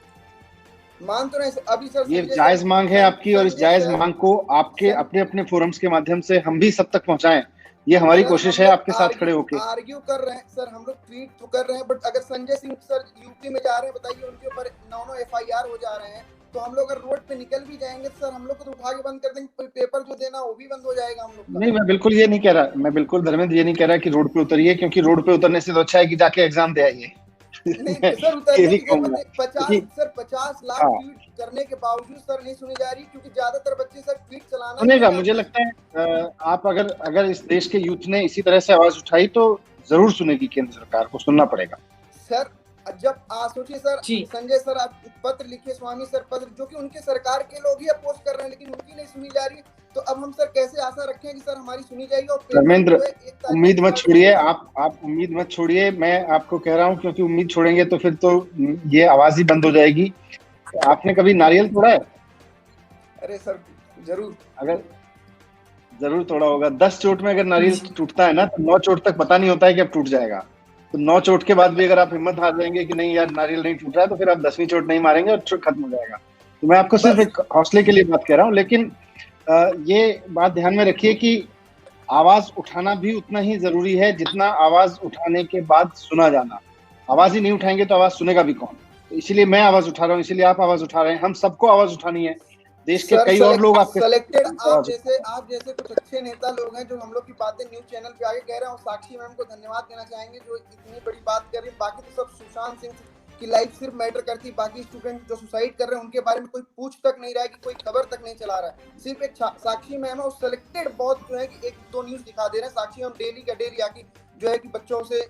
मान तो नहीं अभी सर, ये जायज मांग है आपकी, और इस जायज मांग को आपके अपने अपने फोरम्स के माध्यम से हम भी सब तक पहुंचाएं, ये हमारी कोशिश है आपके साथ खड़े होके। आर्ग्यू कर रहे हैं सर, हम लोग ट्वीट तो कर रहे हैं, बट अगर संजय सिंह सर यूपी में जा रहे हैं, बताइए उनके ऊपर 9 FIR हो जा रहे हैं, तो हम लोग अगर रोड पे निकल भी जाएंगे सर हम लोग को तो उठा के बंद कर देंगे, पेपर जो देना वो भी बंद हो जाएगा हम लोग। नहीं, मैं बिल्कुल ये नहीं कह रहा, मैं बिल्कुल धर्मेंद्र ये नहीं कह रहा कि रोड पे उतरिए, क्योंकि रोड पे उतरने से तो अच्छा है कि जाके एग्जाम दे आइए। सर उतरने के 50 लाख ट्वीट करने के बावजूद सर नहीं सुनी जा रही, क्योंकि ज्यादातर बच्चे सर ट्वीट चलाना सुनेगा। मुझे लगता है आप अगर इस देश के यूथ ने इसी तरह से आवाज उठाई तो जरूर सुनेगी, केंद्र सरकार को सुनना पड़ेगा। सर जब सोचिए सर, संजय सर आप पत्र लिखे, स्वामी सर पत्र, जो कि उनके सरकार के लोग ही अपोज कर रहे हैं, लेकिन उनकी नहीं सुनी जा रही। तो अब हम सर कैसे आशा रखें कि सर हमारी सुनी जाएगी? और धर्मेंद्र, उम्मीद मत छोड़िए, आप उम्मीद मत छोड़िए, मैं आपको कह रहा हूँ, क्योंकि उम्मीद छोड़ेंगे तो फिर तो ये आवाज ही बंद हो जाएगी। आपने कभी नारियल तोड़ा है? अरे सर जरूर, अगर जरूर तोड़ा होगा। 10 चोट में अगर नारियल टूटता है ना, तो 9 चोट तक पता नहीं होता है कि अब टूट जाएगा। तो 9 चोट के बाद भी अगर आप हिम्मत हार जाएंगे कि नहीं यार नारियल नहीं टूट रहा है, तो फिर आप 10वीं चोट नहीं मारेंगे और खत्म हो जाएगा। तो मैं आपको सिर्फ एक हौसले के लिए बात कह रहा हूँ, लेकिन ये बात ध्यान में रखिए कि आवाज उठाना भी उतना ही जरूरी है जितना आवाज उठाने के बाद सुना जाना। आवाज ही नहीं उठाएंगे तो आवाज सुनेगा भी कौन? तो इसीलिए मैं आवाज उठा रहा हूँ, इसीलिए आप आवाज उठा रहे हैं, हम सबको आवाज उठानी है। देश के कई और लोग आपके सेलेक्टेड आप जैसे कुछ अच्छे नेता लोग हैं जो हम लोग की बातें न्यूज चैनल पे आगे कह रहे हैं, और साक्षी मैम को धन्यवाद देना चाहेंगे जो इतनी बड़ी बात कर रही है। बाकी तो सब सुशांत सिंह की लाइफ सिर्फ मैटर करती है, बाकी स्टूडेंट जो सुसाइड कर रहे हैं उनके बारे में कोई पूछ तक नहीं रहा है, कि कोई खबर तक नहीं चला रहा है। सिर्फ एक साक्षी मैम है, और सेलेक्टेड बहुत जो है कि 1-2 न्यूज दिखा दे रहे हैं। साक्षी मैम डेली का डेली आके जो है कि बच्चों से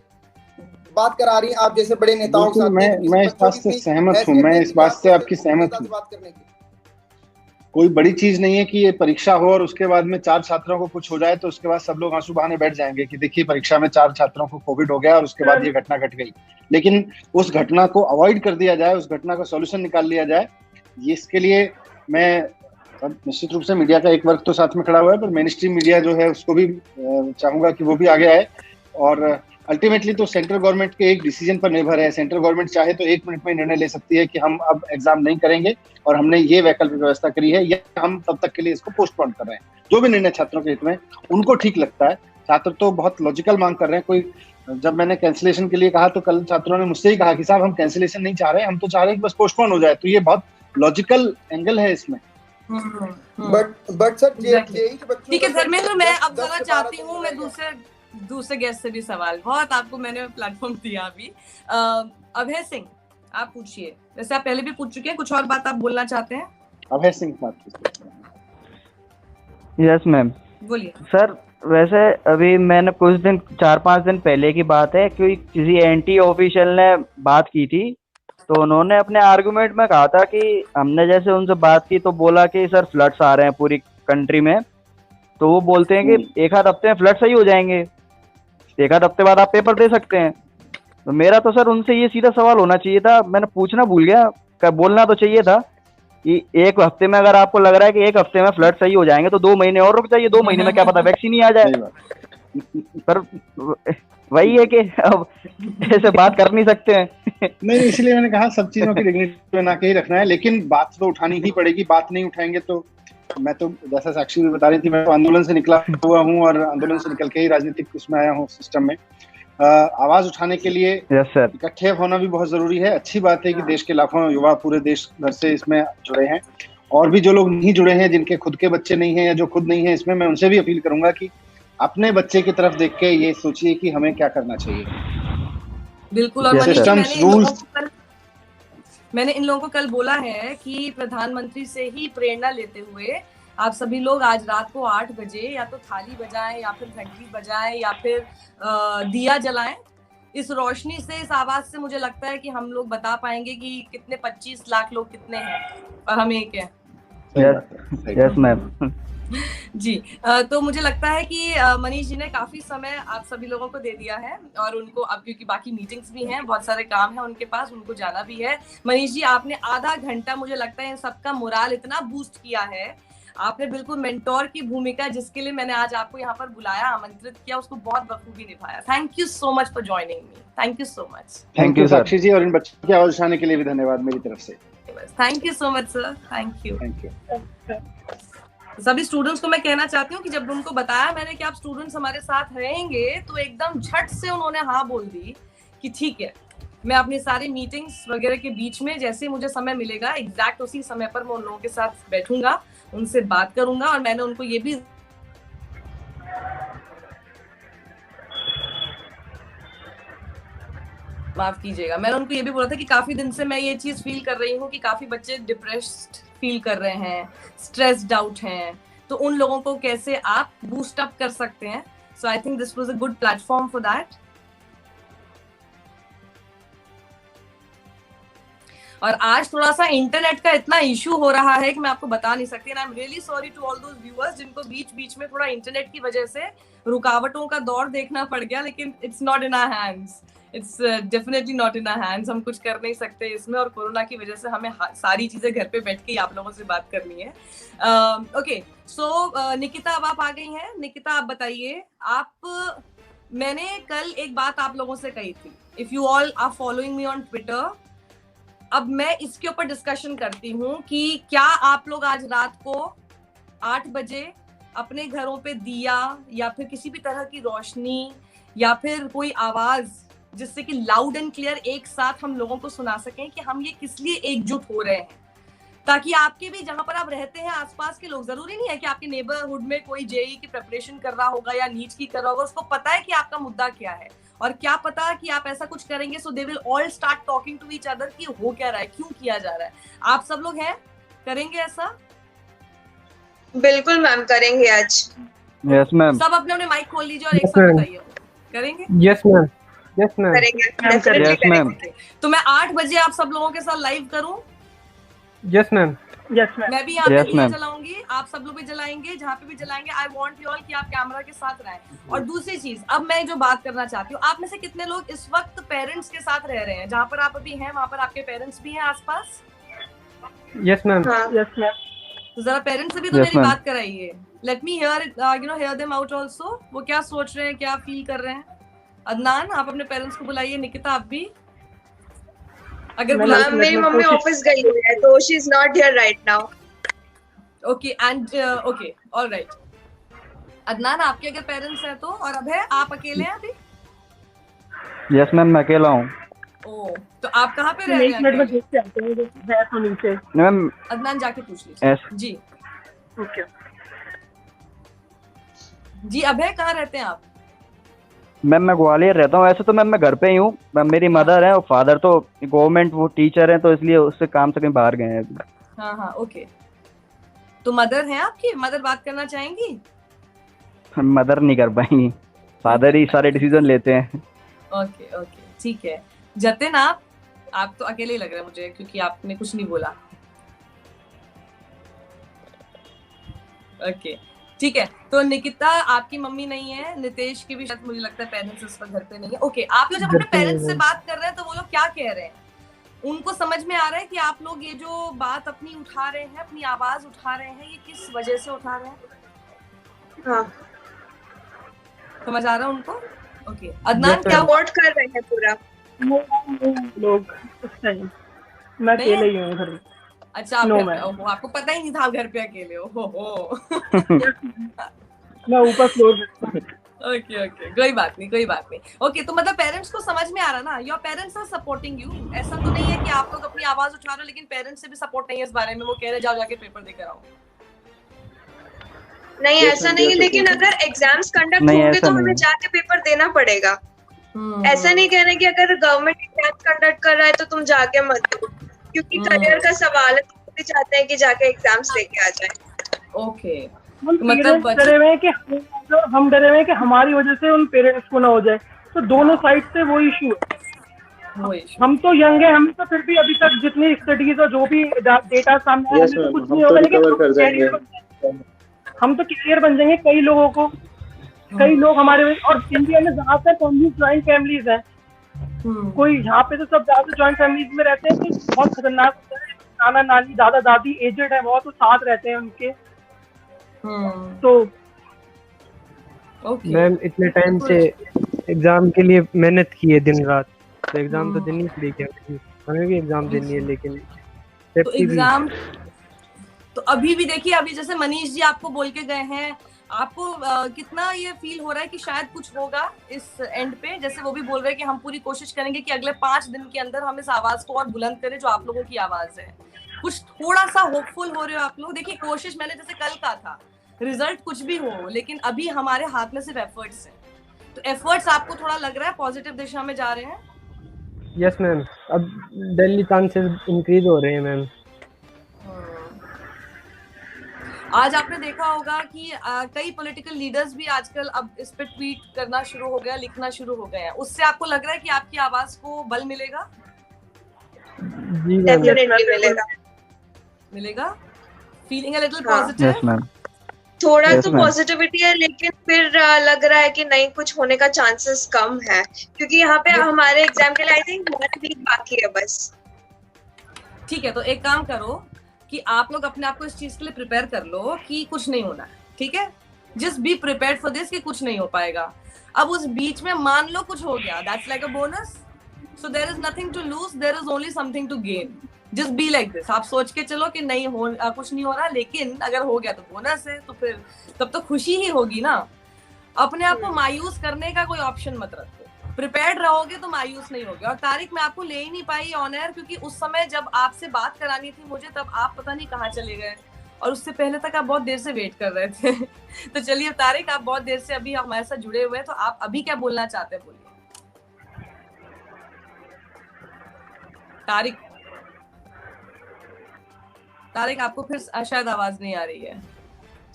बात करा रही है, आप जैसे बड़े नेताओं के साथ। मैं इस बात से सहमत हूँ, मैं इस बात से आपकी सहमत हूँ। कोई बड़ी चीज नहीं है कि ये परीक्षा हो और उसके बाद में 4 छात्रों को कुछ हो जाए तो उसके बाद सब लोग आंसू बहाने बैठ जाएंगे कि देखिए परीक्षा में 4 छात्रों को कोविड हो गया और उसके बाद ये घटना घट गई। लेकिन उस घटना को अवॉइड कर दिया जाए, उस घटना का सॉल्यूशन निकाल लिया जाए, ये इसके लिए मैं निश्चित रूप से मीडिया का एक वर्ग तो साथ में खड़ा हुआ है, पर मेन स्ट्रीम मीडिया जो है उसको भी चाहूंगा कि वो भी आगे आए। और अल्टीमेटली तो सेंट्रल गवर्नमेंट के एक डिसीजन पर निर्भर है। सेंट्रल गवर्नमेंट चाहे तो 1 मिनट में निर्णय ले सकती है कि हम अब एग्जाम नहीं करेंगे और हमने ये वैकल्पिक व्यवस्था करी है, या हम तब तक के लिए इसको पोस्टपोन कर रहे हैं। जो भी निर्णय छात्रों के हित में उनको ठीक लगता है। छात्र तो बहुत लॉजिकल मांग कर रहे हैं। कोई जब मैंने कैंसिलेशन के लिए कहा तो कल छात्रों ने मुझसे ही कहा कि साहब हम कैंसिलेशन नहीं चाह रहे, हम तो चाह रहे हैं कि बस पोस्टपोन हो जाए। तो ये बहुत लॉजिकल एंगल है इसमें। बट सर ठीक है धर्मेंद्र, मैं अब जरा चाहती हूँ मैं दूसरे गेस्ट से भी सवाल, बहुत आपको मैंने प्लेटफॉर्म दिया अभी। अभय सिंह आप पूछिए, वैसे आप पहले भी पूछ चुके हैं, कुछ और बात आप बोलना चाहते हैं? अभय सिंह बात यस मैम बोलिए सर। वैसे अभी मैंने कुछ दिन 4-5 दिन पहले की बात है कि किसी एंटी ऑफिशियल ने बात की थी, तो उन्होंने अपने आर्गुमेंट में कहा था कि हमने जैसे उनसे बात की तो बोला कि सर फ्लड्स आ रहे हैं पूरी कंट्री में, तो वो बोलते हैं कि 1 हफ्ते में फ्लड सही हो जाएंगे, 1 हफ्ते बाद आप पेपर दे सकते हैं। तो मेरा तो सर उनसे ये सीधा सवाल होना चाहिए था, मैंने पूछना भूल गया, बोलना तो चाहिए था कि 1 हफ्ते में अगर आपको लग रहा है कि 1 हफ्ते में फ्लड सही हो जाएंगे तो 2 महीने और रुक जाइए, 2 महीने में क्या पता वैक्सीन ही आ जाए। पर वही है कि अब ऐसे बात कर नहीं सकते हैं। नहीं, इसलिए मैंने कहा सब चीजों की डिग्निटी बना के ही रखना है, लेकिन बात तो उठानी ही पड़ेगी। बात नहीं उठाएंगे तो मैं तो जैसा साक्षी भी बता रही थी, मैं तो आंदोलन से निकला हुआ हूँ और आंदोलन से निकल के ही राजनीतिक उसमें आया हूँ सिस्टम में। आवाज उठाने के लिए इकट्ठे होना भी बहुत जरूरी है। अच्छी बात है कि देश के लाखों युवा पूरे देश भर से इसमें जुड़े हैं, और भी जो लोग नहीं जुड़े हैं, जिनके खुद के बच्चे नहीं हैं या जो खुद नहीं है इसमें, मैं उनसे भी अपील करूंगा कि अपने बच्चे की तरफ देख के ये सोचिए कि हमें क्या करना चाहिए। बिल्कुल। और मैंने इन लोगों को कल बोला है कि प्रधानमंत्री से ही प्रेरणा लेते हुए आप सभी लोग आज रात को 8 बजे या तो थाली बजाएं या फिर घंटी बजाएं या फिर दिया जलाएं। इस रोशनी से, इस आवाज से मुझे लगता है कि हम लोग बता पाएंगे कि कितने 25 लाख लोग कितने हैं और हम एक हैं। यस मैम जी। तो मुझे लगता है कि मनीष जी ने काफी समय आप सभी लोगों को दे दिया है, और उनको अब क्योंकि बाकी मीटिंग्स भी हैं, बहुत सारे काम है उनके पास, उनको जाना भी है। मनीष जी आपने आधा घंटा, मुझे लगता है इन सबका मोराल इतना बूस्ट किया है, आपने बिल्कुल मेंटोर की भूमिका जिसके लिए मैंने आज आपको यहाँ पर बुलाया, आमंत्रित किया, उसको बहुत बखूबी निभाया। Thank you so much for joining me. Thank you so much. Thank you Sakshi ji, और इन बच्चों की आवाज उठाने के लिए भी धन्यवाद मेरी तरफ से। Thank you so much sir, thank you. सभी स्टूडेंट्स को मैं कहना चाहती हूँ कि जब उनको बताया मैंने कि आप स्टूडेंट्स हमारे साथ रहेंगे, तो एकदम झट से उन्होंने हाँ बोल दी कि ठीक है, मैं अपनी सारी मीटिंग्स वगैरह के बीच में जैसे मुझे समय मिलेगा एग्जैक्ट उसी समय पर मैं उन लोगों के साथ बैठूंगा, उनसे बात करूंगा। और मैंने उनको ये भी माफ कीजिएगा, मैंने उनको ये भी बोला था कि काफी दिन से मैं ये चीज फील कर रही हूँ कि काफी बच्चे डिप्रेस्ड फील कर रहे हैं, स्ट्रेस्ड आउट हैं, तो उन लोगों को कैसे आप बूस्ट अप कर सकते हैं। So I think this was a good platform for that. और आज थोड़ा सा इंटरनेट का इतना इशू हो रहा है कि मैं आपको बता नहीं सकती। And I am really sorry to all those viewers जिनको बीच बीच में थोड़ा इंटरनेट की वजह से रुकावटों का दौर देखना पड़ गया, लेकिन it's not in our hands, it's definitely not in our hands. हम कुछ कर नहीं सकते इसमें, और कोरोना की वजह से हमें सारी चीजें घर पे बैठ के ही आप लोगों से बात करनी है। ओके, सो निकिता अब आप आ गई हैं। निकिता आप बताइए, आप मैंने कल एक बात आप लोगों से कही थी, if you all are following me on Twitter, अब मैं इसके ऊपर डिस्कशन करती हूँ कि क्या आप लोग आज रात को 8 बजे अपने घरों पे दिया या फिर किसी भी तरह की रोशनी या फिर कोई आवाज जिससे कि लाउड एंड क्लियर एक साथ हम लोगों को सुना सकें कि हम ये किस लिए एकजुट हो रहे हैं, ताकि आपके भी जहां पर आप रहते हैं आसपास के लोग, जरूरी नहीं है कि आपके नेबरहुड में कोई जेईई की प्रिपरेशन कर रहा होगा या नीट की कर रहा होगा, उसको पता है कि आपका मुद्दा क्या है, और क्या पता कि आप ऐसा कुछ करेंगे so they will all start talking to each other कि हो क्या रहा है, क्यों किया जा रहा है। आप सब लोग हैं, करेंगे ऐसा? बिल्कुल मैम, करेंगे आज। Yes ma'am. सब अपने अपने माइक खोल लीजिए और एक साथ बताइए, करेंगे? यस मैम, यस मैम, करेंगे, यस मैम। तो मैं 8 बजे आप सब लोगों के साथ लाइव करूं? Yes ma'am, yes ma'am. मैं भी यहाँ पे Yes, दिए ma'am. जलाऊंगी, आप सब लोग भी जलाएंगे, जहाँ पे भी जलाएंगे। आई वांट यू ऑल कि आप कैमरा के साथ रहें। और दूसरी चीज, अब मैं जो बात करना चाहती हूँ, आप में से कितने लोग इस वक्त पेरेंट्स के साथ रह रहे हैं? जहाँ पर आप अभी हैं वहाँ पर आपके पेरेंट्स भी हैं आसपास? Yes ma'am, yes ma'am. तो जरा पेरेंट्स से भी तो Yes, मेरी ma'am. बात कराइए। Let me hear them out also, वो क्या सोच रहे हैं, क्या फील कर रहे हैं। अदनान, आप अपने पेरेंट्स को बुलाइए। निकिता, आप भी अगर मैम, मेरी मम्मी ऑफिस गई हुई है तो she is not here right now. Okay, and okay, alright. Adnan, आपके अगर पेरेंट्स हैं तो, और अब है आप अकेले हैं अभी? यस मैम, मैं अकेला हूँ। ओ, तो आप कहाँ पे रह रहे एक मिनट में हैं? देख के आते हैं, है तो नीचे। मैम अदनान जाके पूछ लीजिए। यस जी ओके। जी, अभय कहाँ रहते हैं आप? मैम, मैं ग्वालियर रहता हूँ। ऐसे तो मैम मैं घर पे ही हूँ। मैम मेरी मदर है और फादर तो गवर्नमेंट वो टीचर हैं, तो इसलिए उससे काम से कहीं बाहर गए हैं अभी। हाँ हाँ, ओके। तो मदर हैं आपकी? मदर बात करना चाहेंगी? मदर नहीं कर पाएंगी, फादर ही सारे डिसीजन लेते हैं। ओके ओके, ठीक है। जतिन, आप तो अकेले ही लग रहे हैं मुझे, क्योंकि आपने कुछ नहीं बोला। ओके, ठीक है। तो निकिता, आपकी मम्मी नहीं है, नितेश की भी शायद मुझे लगता है पेरेंट्स इस वक्त घर पे नहीं है। ओके, आप लोग जब अपने पेरेंट्स से बात कर रहे हैं तो वो लोग क्या कह रहे हैं? उनको समझ में आ रहा है कि आप लोग ये जो बात अपनी उठा रहे हैं, अपनी आवाज उठा रहे हैं, ये किस वजह से उठा रहे हैं? हाँ, समझ आ रहा है उनको? ओके, अदनान, क्या सपोर्ट कर रहे हैं पूरा लोग उस टाइम। मैं अकेले ही हूँ घर में। अच्छा, आप No, घर पे, ma'am. ओहो, आपको पता ही नहीं था आप घर पे अकेले हो। मैं ऊपर फ्लोर पे। ओके ओके, कोई बात नहीं, कोई बात नहीं। ओके, तो मतलब पेरेंट्स को समझ में आ रहा ना, your parents are supporting you. ऐसा तो नहीं है कि आप लोग अपनी आवाज उठा रहे हो लेकिन पेरेंट्स से भी सपोर्ट नहीं है इस बारे में, वो कह रहे जाओ जाके पेपर देकर आओ। नहीं, ऐसा नहीं है, लेकिन अगर एग्जाम्स कंडक्ट नहीं, होंगे ऐसा तो नहीं हमें है। जाके पेपर देना पड़ेगा। ऐसा नहीं कह रहे कि अगर गवर्नमेंट एग्जाम्स कंडक्ट कर रहा है तो तुम जाके मत दो, क्योंकि करियर का सवाल है, तो भी चाहते हैं कि जाके एग्जाम्स लेके आ जाए। ओके, मतलब डरे हुए हैं कि हम डरे हुए हैं कि हमारी वजह से उन पेरेंट्स को ना हो जाए, तो दोनों साइड से वो इशू है। हम तो यंग है, हम तो फिर भी अभी तक जितनी स्टडीज और जो भी डेटा सामने Yes, तो ma'am, कुछ हम नहीं तो होगा, recover कर जाएंगे। हम तो कैरियर बन जाएंगे कई लोगों को। कई लोग हमारे, और इंडिया में ज्यादातर फैमिली ज्वाइंट फैमिलीज हैं। कोई यहाँ पे तो सब ज्यादा ज्वाइंट फैमिलीज में रहते हैं, तो बहुत खतरनाक होता है। नाना नानी दादा दादी एजेड है बहुत, तो साथ रहते हैं उनके। तो मैम इतने टाइम से एग्जाम के लिए मेहनत की है दिन रात, तो एग्जाम तो देनी पड़ेगी, हमें भी एग्जाम देनी है, लेकिन तो एग्जाम तो अभी भी देखिए, अभी जैसे मनीष जी आपको बोल के गए हैं, आपको कितना ये फील हो रहा है कि शायद कुछ होगा इस एंड पे? जैसे वो भी बोल रहे हैं कि हम पूरी कोशिश करेंगे कि अगले 5 दिन के अंदर हम इस आवाज को और बुलंद करें जो आप लोगों की आवाज है। कुछ थोड़ा सा होपफुल हो रहे हो आप लोग? देखिए, कोशिश मैंने जैसे कल कहा था, रिजल्ट कुछ भी हो, लेकिन अभी हमारे हाथ में सिर्फ एफर्ट्स हैं। तो एफर्ट्स आपको थोड़ा लग रहा है पॉजिटिव दिशा में जा रहे हैं? यस मैम, अब डेली चांसेस इंक्रीज हो रहे हैं मैम। आज आपने देखा होगा कि कई पॉलिटिकल लीडर्स भी आजकल अब इस पे ट्वीट करना शुरू हो गया, लिखना शुरू हो गए हैं। उससे आपको लग रहा है कि आपकी आवाज को बल मिलेगा? जी मैम। डेफिनेटली मिलेगा। मिलेगा? फीलिंग अ लिटिल हाँ। पॉजिटिव? Yes ma'am. थोड़ा Yes, तो ma'am. पॉजिटिविटी है, लेकिन फिर लग रहा है कि नहीं, कुछ होने का चांसेस कम है, क्योंकि यहाँ पे हमारे एग्जाम के लिए आई थिंक 1 वीक बाकी है बस। ठीक है, तो एक काम करो कि आप लोग अपने आप को इस चीज के लिए प्रिपेयर कर लो कि कुछ नहीं होना है, ठीक है? Just be prepared for this कि कुछ नहीं हो पाएगा। अब उस बीच में मान लो कुछ हो गया, that's like a bonus, so there is nothing to lose, there is only something to gain. Just be like this. आप सोच के चलो कि नहीं हो कुछ नहीं हो रहा, लेकिन अगर हो गया तो बोनस है, तो फिर तब तो खुशी ही होगी ना। अपने आप को मायूस करने का कोई ऑप्शन मत रखो, प्रिपेयर्ड रहोगे तो मायूस नहीं होगे। और तारिक, मैं आपको ले ही नहीं पाई ऑन एयर, क्योंकि उस समय जब आपसे बात करानी थी मुझे, तब आप पता नहीं कहाँ चले गए, और उससे पहले तक आप बहुत देर से वेट कर रहे थे। तो चलिए तारिक, आप बहुत देर से अभी हमारे साथ जुड़े हुए हैं, तो आप अभी क्या बोलना चाहते हैं, बोलिए। तारिक, तारिक आपको फिर शायद आवाज नहीं आ रही है।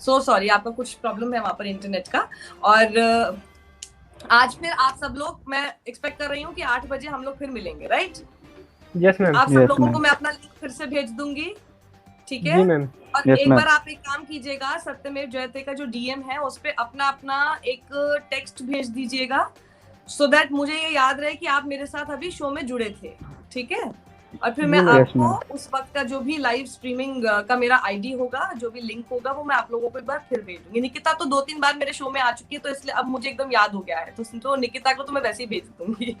सो सॉरी, आपका कुछ प्रॉब्लम है वहां पर इंटरनेट का। और आज फिर आप सब लोग, मैं एक्सपेक्ट कर रही हूँ कि 8 बजे हम लोग फिर मिलेंगे, राइट? Yes ma'am. आप सब लोगों को मैं अपना लिंक फिर से भेज दूंगी, ठीक है? जी मैम। और एक बार आप एक काम कीजिएगा, सत्यमेव जयते का जो डीएम है उस पे अपना अपना एक टेक्स्ट भेज दीजिएगा, सो दैट मुझे ये याद रहे कि आप मेरे साथ अभी शो में जुड़े थे, ठीक है? और फिर मैं आपको उस वक्त का जो भी लाइव स्ट्रीमिंग का मेरा आईडी होगा, जो भी लिंक होगा, वो मैं आप लोगों को एक बार फिर भेज दूंगी। निकिता तो 2-3 बार मेरे शो में आ चुकी है, तो इसलिए अब मुझे एकदम याद हो गया है, तो निकिता को तो मैं वैसे ही भेज दूंगी।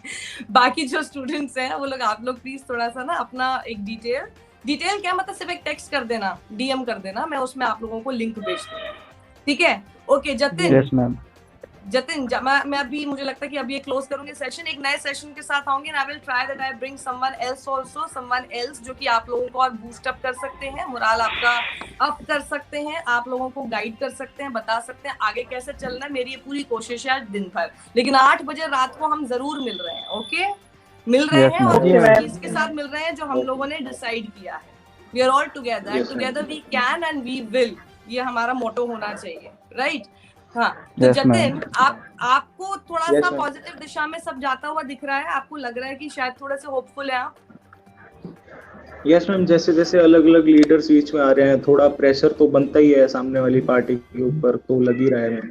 बाकी जो स्टूडेंट्स हैं वो लोग, आप लोग प्लीज थोड़ा सा ना अपना एक डिटेल क्या मतलब सिर्फ एक टेक्स्ट कर देना, डीएम कर देना, मैं उसमें आप लोगों को लिंक भेज दूंगी, ठीक है? Okay Jatin. Yes ma'am. Jatin, मैं अभी, मुझे लगता है कि अभी ये क्लोज करूंगी सेशन, एक नए सेशन के साथ आऊंगी, and I will try that I bring someone else also, someone else जो कि आप लोगों को और बूस्ट अप कर सकते हैं, मोरल आपका अप कर सकते हैं, आप लोगों को गाइड कर सकते हैं, बता सकते हैं आगे कैसे चलना है। मेरी ये पूरी कोशिश है आज दिन भर, लेकिन 8 बजे रात को हम जरूर मिल रहे हैं, ओके? मिल रहे हैं और उस चीज के साथ मिल रहे हैं जो हम लोगों ने डिसाइड किया है। We are all together and together we can and we will, ये हमारा मोटो होना चाहिए, राइट? हाँ, तो जतिन, आपको थोड़ा सा पॉजिटिव दिशा में सब जाता हुआ दिख रहा है, आपको लग रहा है कि शायद थोड़े से होपफुल है आप? यस मैम, जैसे जैसे अलग अलग लीडर्स बीच में आ रहे हैं, थोड़ा प्रेशर तो बनता ही है सामने वाली पार्टी के ऊपर, तो लग ही रहा है मैम।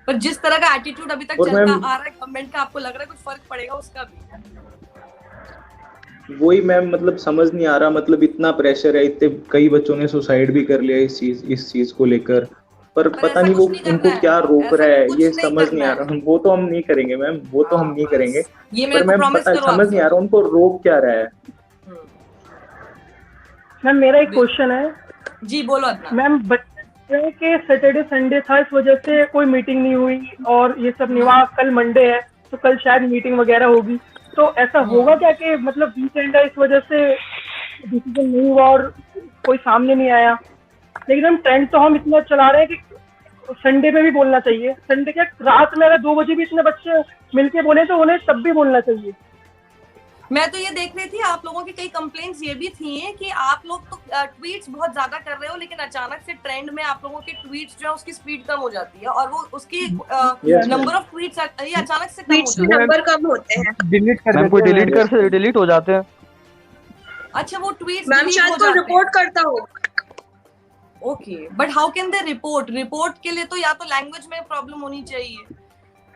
पर जिस तरह का एटीट्यूड अभी तक चलता आ रहा है गवर्नमेंट का, आपको लग रहा है कुछ फर्क पड़ेगा उसका भी? वही मैम, मतलब समझ नहीं आ रहा, मतलब इतना प्रेशर है, इतने कई बच्चों ने सुसाइड भी कर लिया इस चीज को लेकर, पर पता नहीं वो उनको क्या रोक रहा है, ये समझ नहीं आ रहा। वो तो हम नहीं करेंगे मैम, वो तो हम नहीं करेंगे, पर मैम समझ नहीं आ रहा उनको रोक क्या रहा है। मैम मेरा एक क्वेश्चन है। जी बोलो। मैम बच्चे के सैटरडे संडे था, इस वजह से कोई मीटिंग नहीं हुई, और ये सब नहीं हुआ। कल मंडे है तो कल शायद मीटिंग वगैरह होगी, तो ऐसा होगा क्या कि मतलब वीकेंड है इस वजह से डिसीजन नहीं हुआ और कोई सामने नहीं आया? लेकिन हम ट्रेंड तो हम इतना चला रहे हैं कि संडे पे भी बोलना चाहिए। संडे के रात में अगर 2 बजे भी इतने बच्चे मिलके बोले तो उन्हें तब भी बोलना चाहिए। मैं तो ये देख रही थी, आप लोगों की कई कंप्लेंट्स ये भी थी कि आप लोग तो ट्वीट्स बहुत ज्यादा कर रहे हो, लेकिन अचानक से ट्रेंड में आप लोगों के ट्वीट्स जो है उसकी स्पीड कम हो जाती है, और वो उसकी नंबर ऑफ ट्वीट्स अचानक से नंबर कम होते हैं, डिलीट हो जाते हैं। अच्छा, वो ट्वीट्स मैम शायद तो रिपोर्ट करता हो। Okay, but how can they report के लिए तो या तो लैंग्वेज में प्रॉब्लम होनी चाहिए,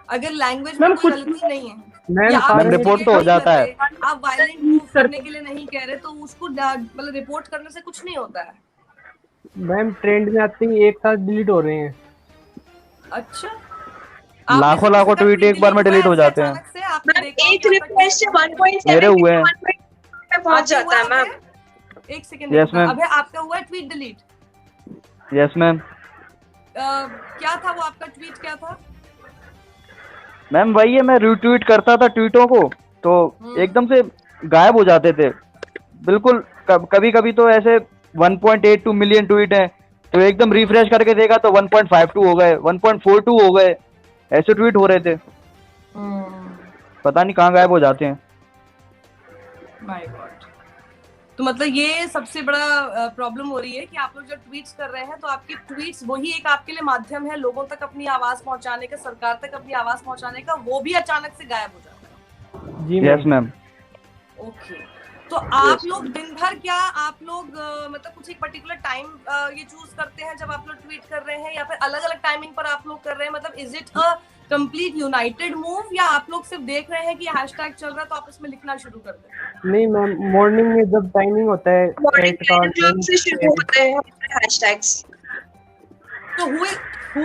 अगर लैंग्वेज में कोई गलती नहीं है मैम रिपोर्ट तो हो जाता है। आप वायलेंट मूव करने के लिए नहीं कह रहे, तो उसको मतलब रिपोर्ट करने से कुछ नहीं होता है। मैम ट्रेंड में आते ही एक साथ डिलीट हो रहे हैं। अच्छा, लाखों ट्वीट एक बार में डिलीट हो जाते हैं। एक रिफ्रेश से 1.7 मेरे हुए हैं, पे पहुंच जाता है मैम। एक सेकंड, अबे आपका हुआ है ट्वीट डिलीट? Yes ma'am. क्या था वो आपका ट्वीट, क्या था? मैम वही है, मैं रीट्वीट करता था ट्वीटों को तो एकदम से गायब हो जाते थे बिल्कुल। कभी कभी तो ऐसे 1.82 मिलियन ट्वीट हैं, तो एकदम रिफ्रेश करके देखा तो 1.52 हो गए, 1.42 हो गए, ऐसे ट्वीट हो रहे थे। पता नहीं कहाँ गायब हो जाते हैं। My God. तो मतलब ये सबसे बड़ा प्रॉब्लम हो रही है कि आप लोग जब ट्वीट्स कर रहे हैं तो आपकी ट्वीट्स वही एक आपके लिए माध्यम है लोगों तक अपनी आवाज पहुंचाने का, सरकार तक अपनी आवाज पहुंचाने का, वो भी अचानक से गायब हो जाता है। जी यस मैम। ओके, तो आप लोग दिन भर क्या आप लोग मतलब कुछ एक पर्टिकुलर टाइम ये चूज करते हैं जब आप लोग ट्वीट कर रहे हैं, या फिर अलग अलग टाइमिंग पर आप लोग कर रहे हैं? मतलब is it a complete United move, या आप लोग सिर्फ देख रहे हैं कि हैशटैग चल रहा है तो आप इसमें लिखना शुरू कर दें? नहीं मैम, मॉर्निंग में जब टाइमिंग होता है मॉर्निंग से शुरू होते हैं हैशटैग्स। तो who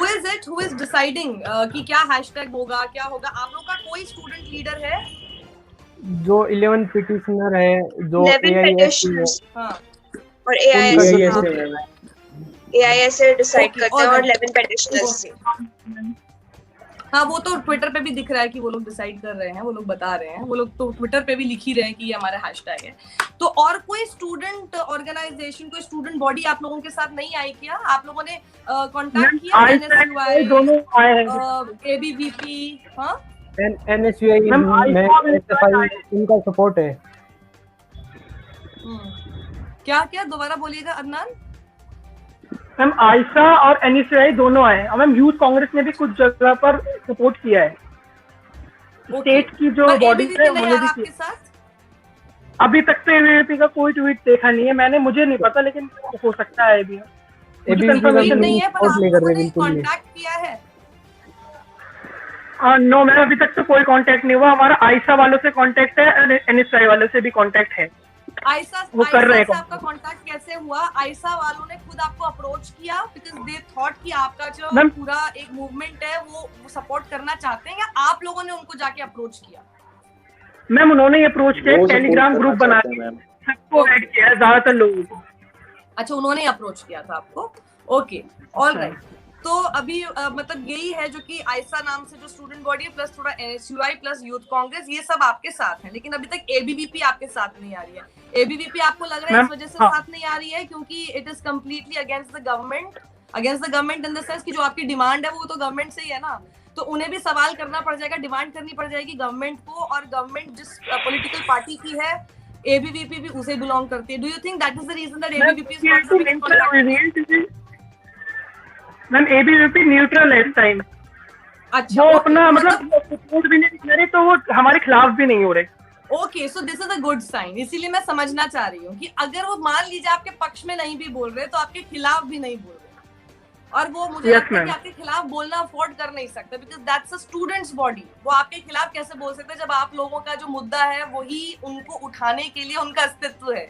is deciding कि क्या हैशटैग होगा, क्या होगा? आप लोग का कोई स्टूडेंट लीडर है? जो 11 पिटिशनर है, जो 11 petitioners, हाँ, और AIS डिसाइड करते हैं, और 11 petitioners से। हाँ, वो तो ट्विटर पे भी दिख रहा है कि वो लोग डिसाइड कर रहे हैं, वो लोग बता रहे हैं, वो लोग तो ट्विटर पे भी लिख ही रहे हैं कि ये हमारा हैशटैग है। तो और कोई स्टूडेंट ऑर्गेनाइजेशन, कोई स्टूडेंट बॉडी आप लोगों के साथ नहीं आई क्या? आप लोगों ने कांटेक्ट किया? NSUI, दोनों आए हैं, ABVP, हाँ, NSUI में SFI उनका सपोर्ट है। क्या दोबारा बोलिएगा अदनान। मैम आयशा और NSUI दोनों आए, और मैम यूथ कांग्रेस ने भी कुछ जगह पर सपोर्ट किया है। स्टेट की जो बॉडी है उन्होंने भी किया। अभी तक तो ABVP का कोई ट्वीट देखा नहीं है मैंने, मुझे नहीं पता, लेकिन हो सकता है अभी कंफर्मेशन नहीं है, पर आप लोगों ने कांटेक्ट किया है? नो मैम, अभी तक तो कोई कांटेक्ट नहीं हुआ। हमारा आयशा वालों से कांटेक्ट है, NSUI वालों से भी कांटेक्ट है। आयशा से आपका कांटेक्ट कैसे हुआ? आयशा वालों ने खुद आपको अप्रोच किया बिकॉज़ दे थॉट कि आपका जो पूरा एक मूवमेंट है वो सपोर्ट करना चाहते हैं, या आप लोगों ने उनको जाके अप्रोच किया? मैम उन्होंने अप्रोच किया, टेलीग्राम ग्रुप बना के सबको ऐड किया है, ज्यादातर लोगों को। अच्छा, उन्होंने अप्रोच किया था आपको, ओके, ऑलराइट। तो अभी मतलब यही है जो कि आयशा नाम से जो स्टूडेंट बॉडी प्लस थोड़ा NSUI प्लस यूथ कांग्रेस, ये सब आपके साथ है, लेकिन अभी तक ABVP आपके साथ नहीं आ रही है। ABVP आपको लग रहा है इस वजह से साथ नहीं आ रही है क्योंकि it is completely against the government in the sense कि जो आपकी डिमांड है वो तो गवर्नमेंट से ही है ना, तो उन्हें भी सवाल करना पड़ जाएगा, डिमांड करनी पड़ जाएगी गवर्नमेंट को, और गवर्नमेंट जिस पॉलिटिकल पार्टी की है ABVP भी उसे बिलोंग करती है। Do you think that is the reason that ABVP is ma'am ABVP neutral है इस टाइम। अच्छा, वो अपना मतलब सपोर्ट भी नहीं कर रहे, तो वो हमारे खिलाफ भी नहीं हो रहे। Okay, so this is a good sign. इसीलिए मैं समझना चाह रही हूँ कि अगर वो मान लीजिए आपके पक्ष में नहीं भी बोल रहे तो आपके खिलाफ भी नहीं बोल रहे, और वो मुझे लगता है कि आपके खिलाफ बोलना अफोर्ड कर नहीं सकते because that's a students body. वो आपके खिलाफ कैसे बोल सकते हैं जब आप लोगों का जो मुद्दा है वही उनको उठाने के लिए उनका अस्तित्व है?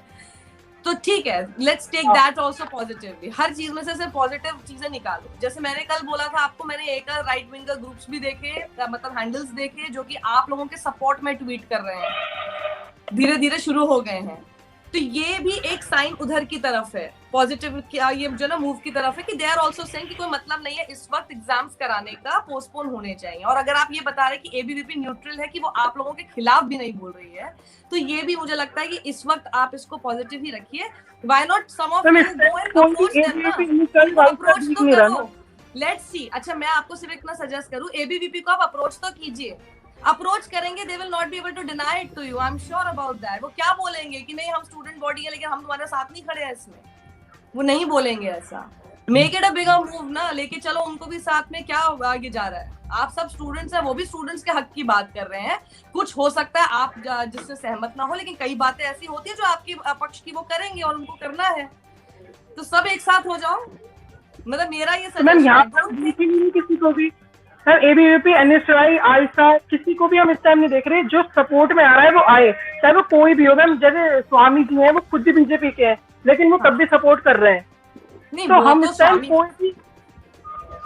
तो ठीक है, let's take that also positively. हर चीज में से सिर्फ पॉजिटिव चीजें निकालो। जैसे मैंने कल बोला था आपको, मैंने एक राइट विंगर ग्रुप्स भी देखे, मतलब हैंडल्स देखे जो कि आप लोगों के सपोर्ट में ट्वीट कर रहे हैं, धीरे धीरे शुरू हो गए हैं। तो ये भी एक साइन उधर की तरफ है, पॉजिटिव, ये जो ना मूव की तरफ है कि दे आर आल्सो सेइंग कि कोई मतलब नहीं है इस वक्त एग्जाम्स कराने का, पोस्टपोन होने चाहिए। और अगर आप ये बता रहे हैं कि ABVP न्यूट्रल है, कि वो आप लोगों के खिलाफ भी नहीं बोल रही है, तो ये भी मुझे लगता है कि इस वक्त आप इसको पॉजिटिव ही रखिए। Why not some of you go and approach them, approach तो करो, लेट्स सी। अच्छा, मैं आपको सिर्फ इतना सजेस्ट करूं, ABVP को आप अप्रोच तो कीजिए। अप्रोच करेंगे, they will not be able to deny it to you, I am sure about that. वो क्या बोलेंगे कि नहीं हम स्टूडेंट बॉडी है लेकिन हम तुम्हारे साथ नहीं खड़े हैं इसमें, वो नहीं बोलेंगे ऐसा। Make it a bigger move ना, लेके चलो उनको भी साथ में। क्या आगे जा रहा है? आप सब स्टूडेंट्स हैं, वो भी स्टूडेंट्स के हक की बात कर रहे हैं। कुछ हो सकता है आप जिससे सहमत ना हो, लेकिन कई बातें ऐसी होती है जो आपके पक्ष की वो करेंगे और उनको करना है, तो सब एक साथ हो जाओ। मतलब मेरा ये सजेशन है, किसी को भी सर ABVP, NSUI, आयशा, किसी को भी हम इस टाइम नहीं देख रहे। जो सपोर्ट में आ रहा है वो आए, चाहे वो कोई भी हो। मैम जैसे स्वामी जी हैं, वो खुद भी BJP के हैं, लेकिन वो तब भी सपोर्ट कर रहे हैं। नहीं, तो हम इस टाइम कोई भी,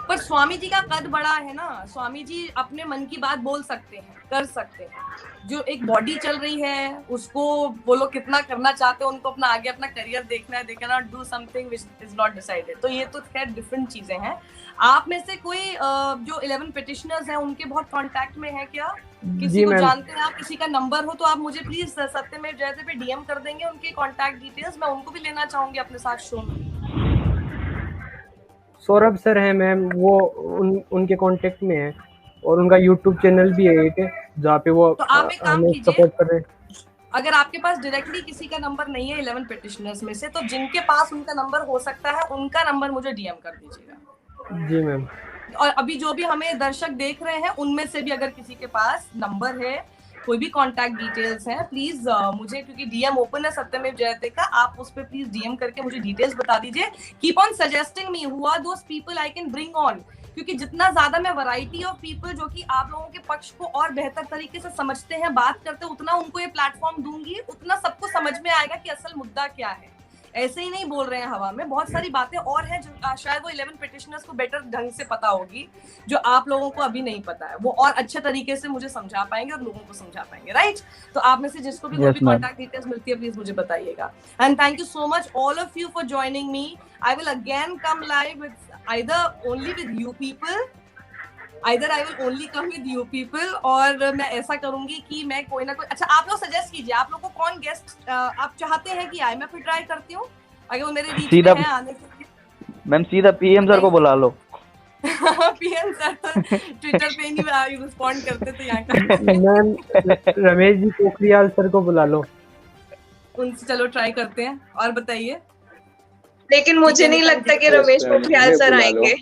पर स्वामी जी का कद बड़ा है ना, स्वामी जी अपने मन की बात बोल सकते हैं, कर सकते हैं। जो एक बॉडी चल रही है उसको वो लोग कितना करना चाहते हैं, उनको अपना आगे अपना करियर देखना है, they can not do something which is not decided. तो ये तो खैर डिफरेंट चीजें हैं। आप में से कोई जो 11 पिटिशनर्स हैं उनके बहुत कांटेक्ट में है क्या? किसी को जानते हैं आप? किसी का नंबर हो तो आप मुझे प्लीज सत्यमेव जयते पे DM कर देंगे उनके कांटेक्ट डिटेल्स, मैं उनको भी लेना चाहूंगी अपने साथ शो में। सौरभ सर है मैम, वो उनके कांटेक्ट में है, और उनका YouTube चैनल भी है एक, जहाँ पे वो तो आप एक काम कीजिए, सपोर्ट कर रहे हैं। अगर आपके पास डायरेक्टली किसी का नंबर नहीं है 11 पिटिशनर्स में से, तो जिनके पास उनका नंबर हो सकता है उनका नंबर मुझे DM कर दीजिएगा। जी मैम। और अभी जो भी हमें दर्शक देख रहे हैं उनमें से भी अगर किसी के पास नंबर है कोई भी कॉन्टैक्ट डिटेल्स हैं प्लीज मुझे, क्योंकि डीएम ओपन है सत्यमेव जयते का, आप उस पर प्लीज डीएम करके मुझे डिटेल्स बता दीजिए। Keep on suggesting me who are those people I can bring on, क्योंकि जितना ज्यादा मैं वैरायटी ऑफ पीपल जो कि आप लोगों के पक्ष को और बेहतर तरीके से समझते हैं, बात करते हैं, उतना उनको ये प्लेटफॉर्म दूंगी, उतना सबको समझ में आएगा कि असल मुद्दा क्या है। ऐसे ही नहीं बोल रहे हैं हवा में, बहुत सारी बातें और हैं जो शायद वो 11 पिटिशनर्स को बेटर ढंग से पता होगी, जो आप लोगों को अभी नहीं पता है, वो और अच्छे तरीके से मुझे समझा पाएंगे और लोगों को समझा पाएंगे, राइट? तो आप में से जिसको भी कोई भी कॉन्टैक्ट डिटेल्स मिलती है प्लीज मुझे बताइएगा। And thank you so much all of you for joining me. I will again come live with either only with you people, either I will only come with you people, और मैं ऐसा करूंगी कि मैं कोई ना कोई, अच्छा आप लोग सजेस्ट कीजिए आप लोग को कौन गेस्ट आप चाहते हैं कि आए, मैं फिर ट्राई करती हूँ अगर वो मेरे रीच में है आने के लिए। मैम सीधा पीएम सर को बुला लो। पीएम सर तो ट्विटर पे नहीं रिस्पॉन्ड करते, तो यहाँ का मैम रमेश जी पोखरियाल सर को बुला लो, उनसे चलो ट्राई करते हैं। और बताइए। लेकिन मुझे नहीं लगता कि रमेश पोखरियाल सर आएंगे।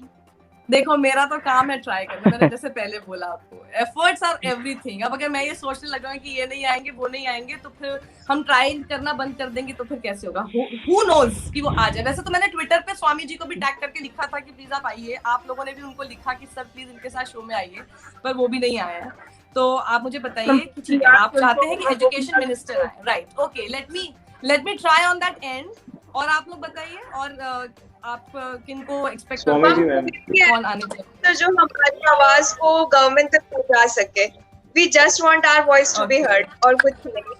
देखो मेरा तो काम है ट्राई करना, मैंने जैसे पहले बोला आपको, एफर्ट्स आर एवरीथिंग। अब अगर मैं ये सोचने लगा कि ये नहीं आएंगे वो नहीं आएंगे तो फिर हम ट्राई करना बंद कर देंगे तो फिर कैसे होगा? हु नोज कि वो आ जाए। वैसे तो मैंने ट्विटर पे स्वामी जी को भी टैग करके लिखा था कि प्लीज आप आइए, आप लोगों ने भी उनको लिखा कि सर प्लीज इनके साथ शो में आइए, पर वो भी नहीं आया है। तो आप मुझे बताइए कि ठीक है आप चाहते हैं कि एजुकेशन मिनिस्टर आए, right? Okay, let me try on that and. और आप लोग बताइए और आप किनको एक्सपेक्ट करते हैं कौन आने चाहिए, तो जो हमारी आवाज को गवर्नमेंट तक पहुंचा सके। We just want our voice to be heard, और कुछ नहीं।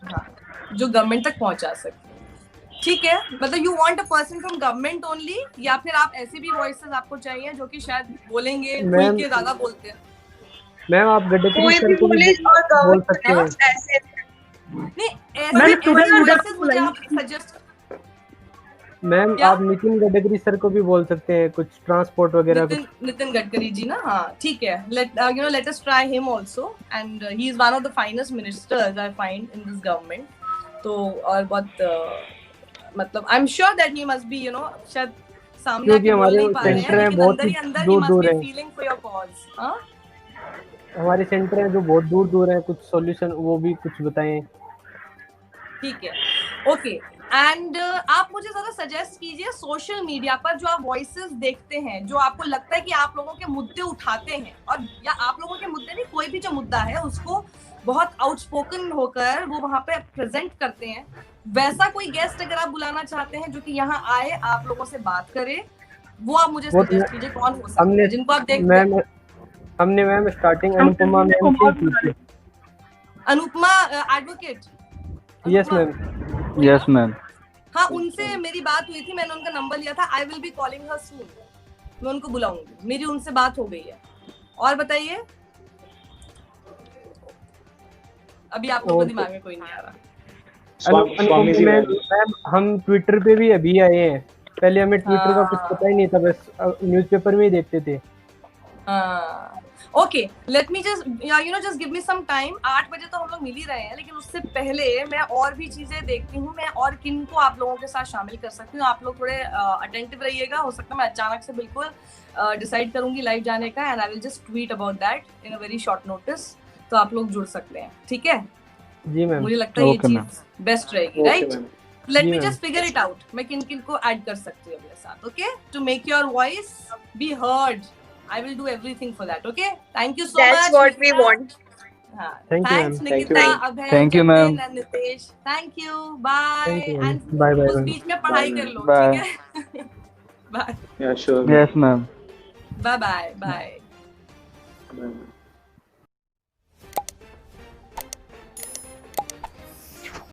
हाँ, जो गवर्नमेंट तक पहुंचा सके, ठीक है। मतलब you want a person from government only, या फिर आप ऐसी भी वॉइसेस आपको चाहिए जो कि शायद बोलेंगे खुल के ज्यादा बोलते हैं? मैम आप गडकरी सर को भी बोल सकते हैं। नहीं ऐसे मुझे आप सजेस्ट। मैम आप नितिन गडकरी सर को भी बोल सकते हैं, कुछ ट्रांसपोर्ट वगैरह। नितिन गडकरी जी ना, हाँ ठीक है। Let us try him also, and he is one of the finest ministers I find in this government. तो और बहुत मतलब आई am sure that he must be शायद सामने क्योंकि हमारे सेंटर है बहुत दूर है, फीलिंग फॉर योर कॉज। हां हमारे सेंटर है जो बहुत दूर है, कुछ सॉल्यूशन वो भी कुछ बताएं। ठीक है, ओके। एंड आप मुझे ज़रा सजेस्ट कीजिए सोशल मीडिया पर जो आप वॉइसेस देखते हैं, जो आपको लगता है कि आप लोगों के मुद्दे उठाते हैं, और या आप लोगों के मुद्दे नहीं, कोई भी जो मुद्दा है उसको बहुत आउटस्पोकन होकर वो वहाँ पे प्रेजेंट करते हैं, वैसा कोई गेस्ट अगर आप बुलाना चाहते हैं जो कि यहाँ आए आप लोगों से बात करे, वो आप मुझे सजेस्ट कीजिए कौन हो सकता है जिनको आप देखते हैं। हमने मैम स्टार्टिंग अनुपमा मैम की थी। Anupama advocate? Yes ma'am, yes ma'am. हाँ, उनसे मेरी बात हुई थी, मैंने उनका नंबर लिया था। I will be calling her soon, मैं उनको बुलाऊंगी, मेरी उनसे बात हो गई है। और बताइए, अभी आप लोगों को दिमाग में कोई नहीं आ रहा? मैम हम ट्विटर पे भी अभी आए हैं, पहले हमें ट्विटर का कुछ पता ही नहीं था, बस न्यूज़पेपर में ही देखते थे। Okay, let me just just give me some time. 8 बजे तो हम लोग मिल ही रहे हैं, लेकिन उससे पहले मैं और भी चीजें देखती हूँ, मैं और किन को आप लोगों के साथ शामिल कर सकती हूँ। आप लोग थोड़े अटेंटिव रहिएगा, हो सकता है मैं अचानक से बिल्कुल डिसाइड करूंगी लाइव जाने का, and I will just tweet about that in a very short notice, तो आप लोग जुड़ सकते हैं, ठीक है? जी मैम, मुझे लगता है ये चीज बेस्ट रहेगी, right? Late me just figure it out, मैं किन किन को ऐड कर सकती हूँ अपने साथ, okay? To make your voice be heard, I will do everything for that. Okay? Thank you so much. That's what we want. Thanks Nikita, Abhay, thank you ma'am, and Nitesh. Thank you. Bye. And bye. उस बीच में पढ़ाई कर लो, ठीक है? Bye. Yeah, sure. Yes ma'am. Bye.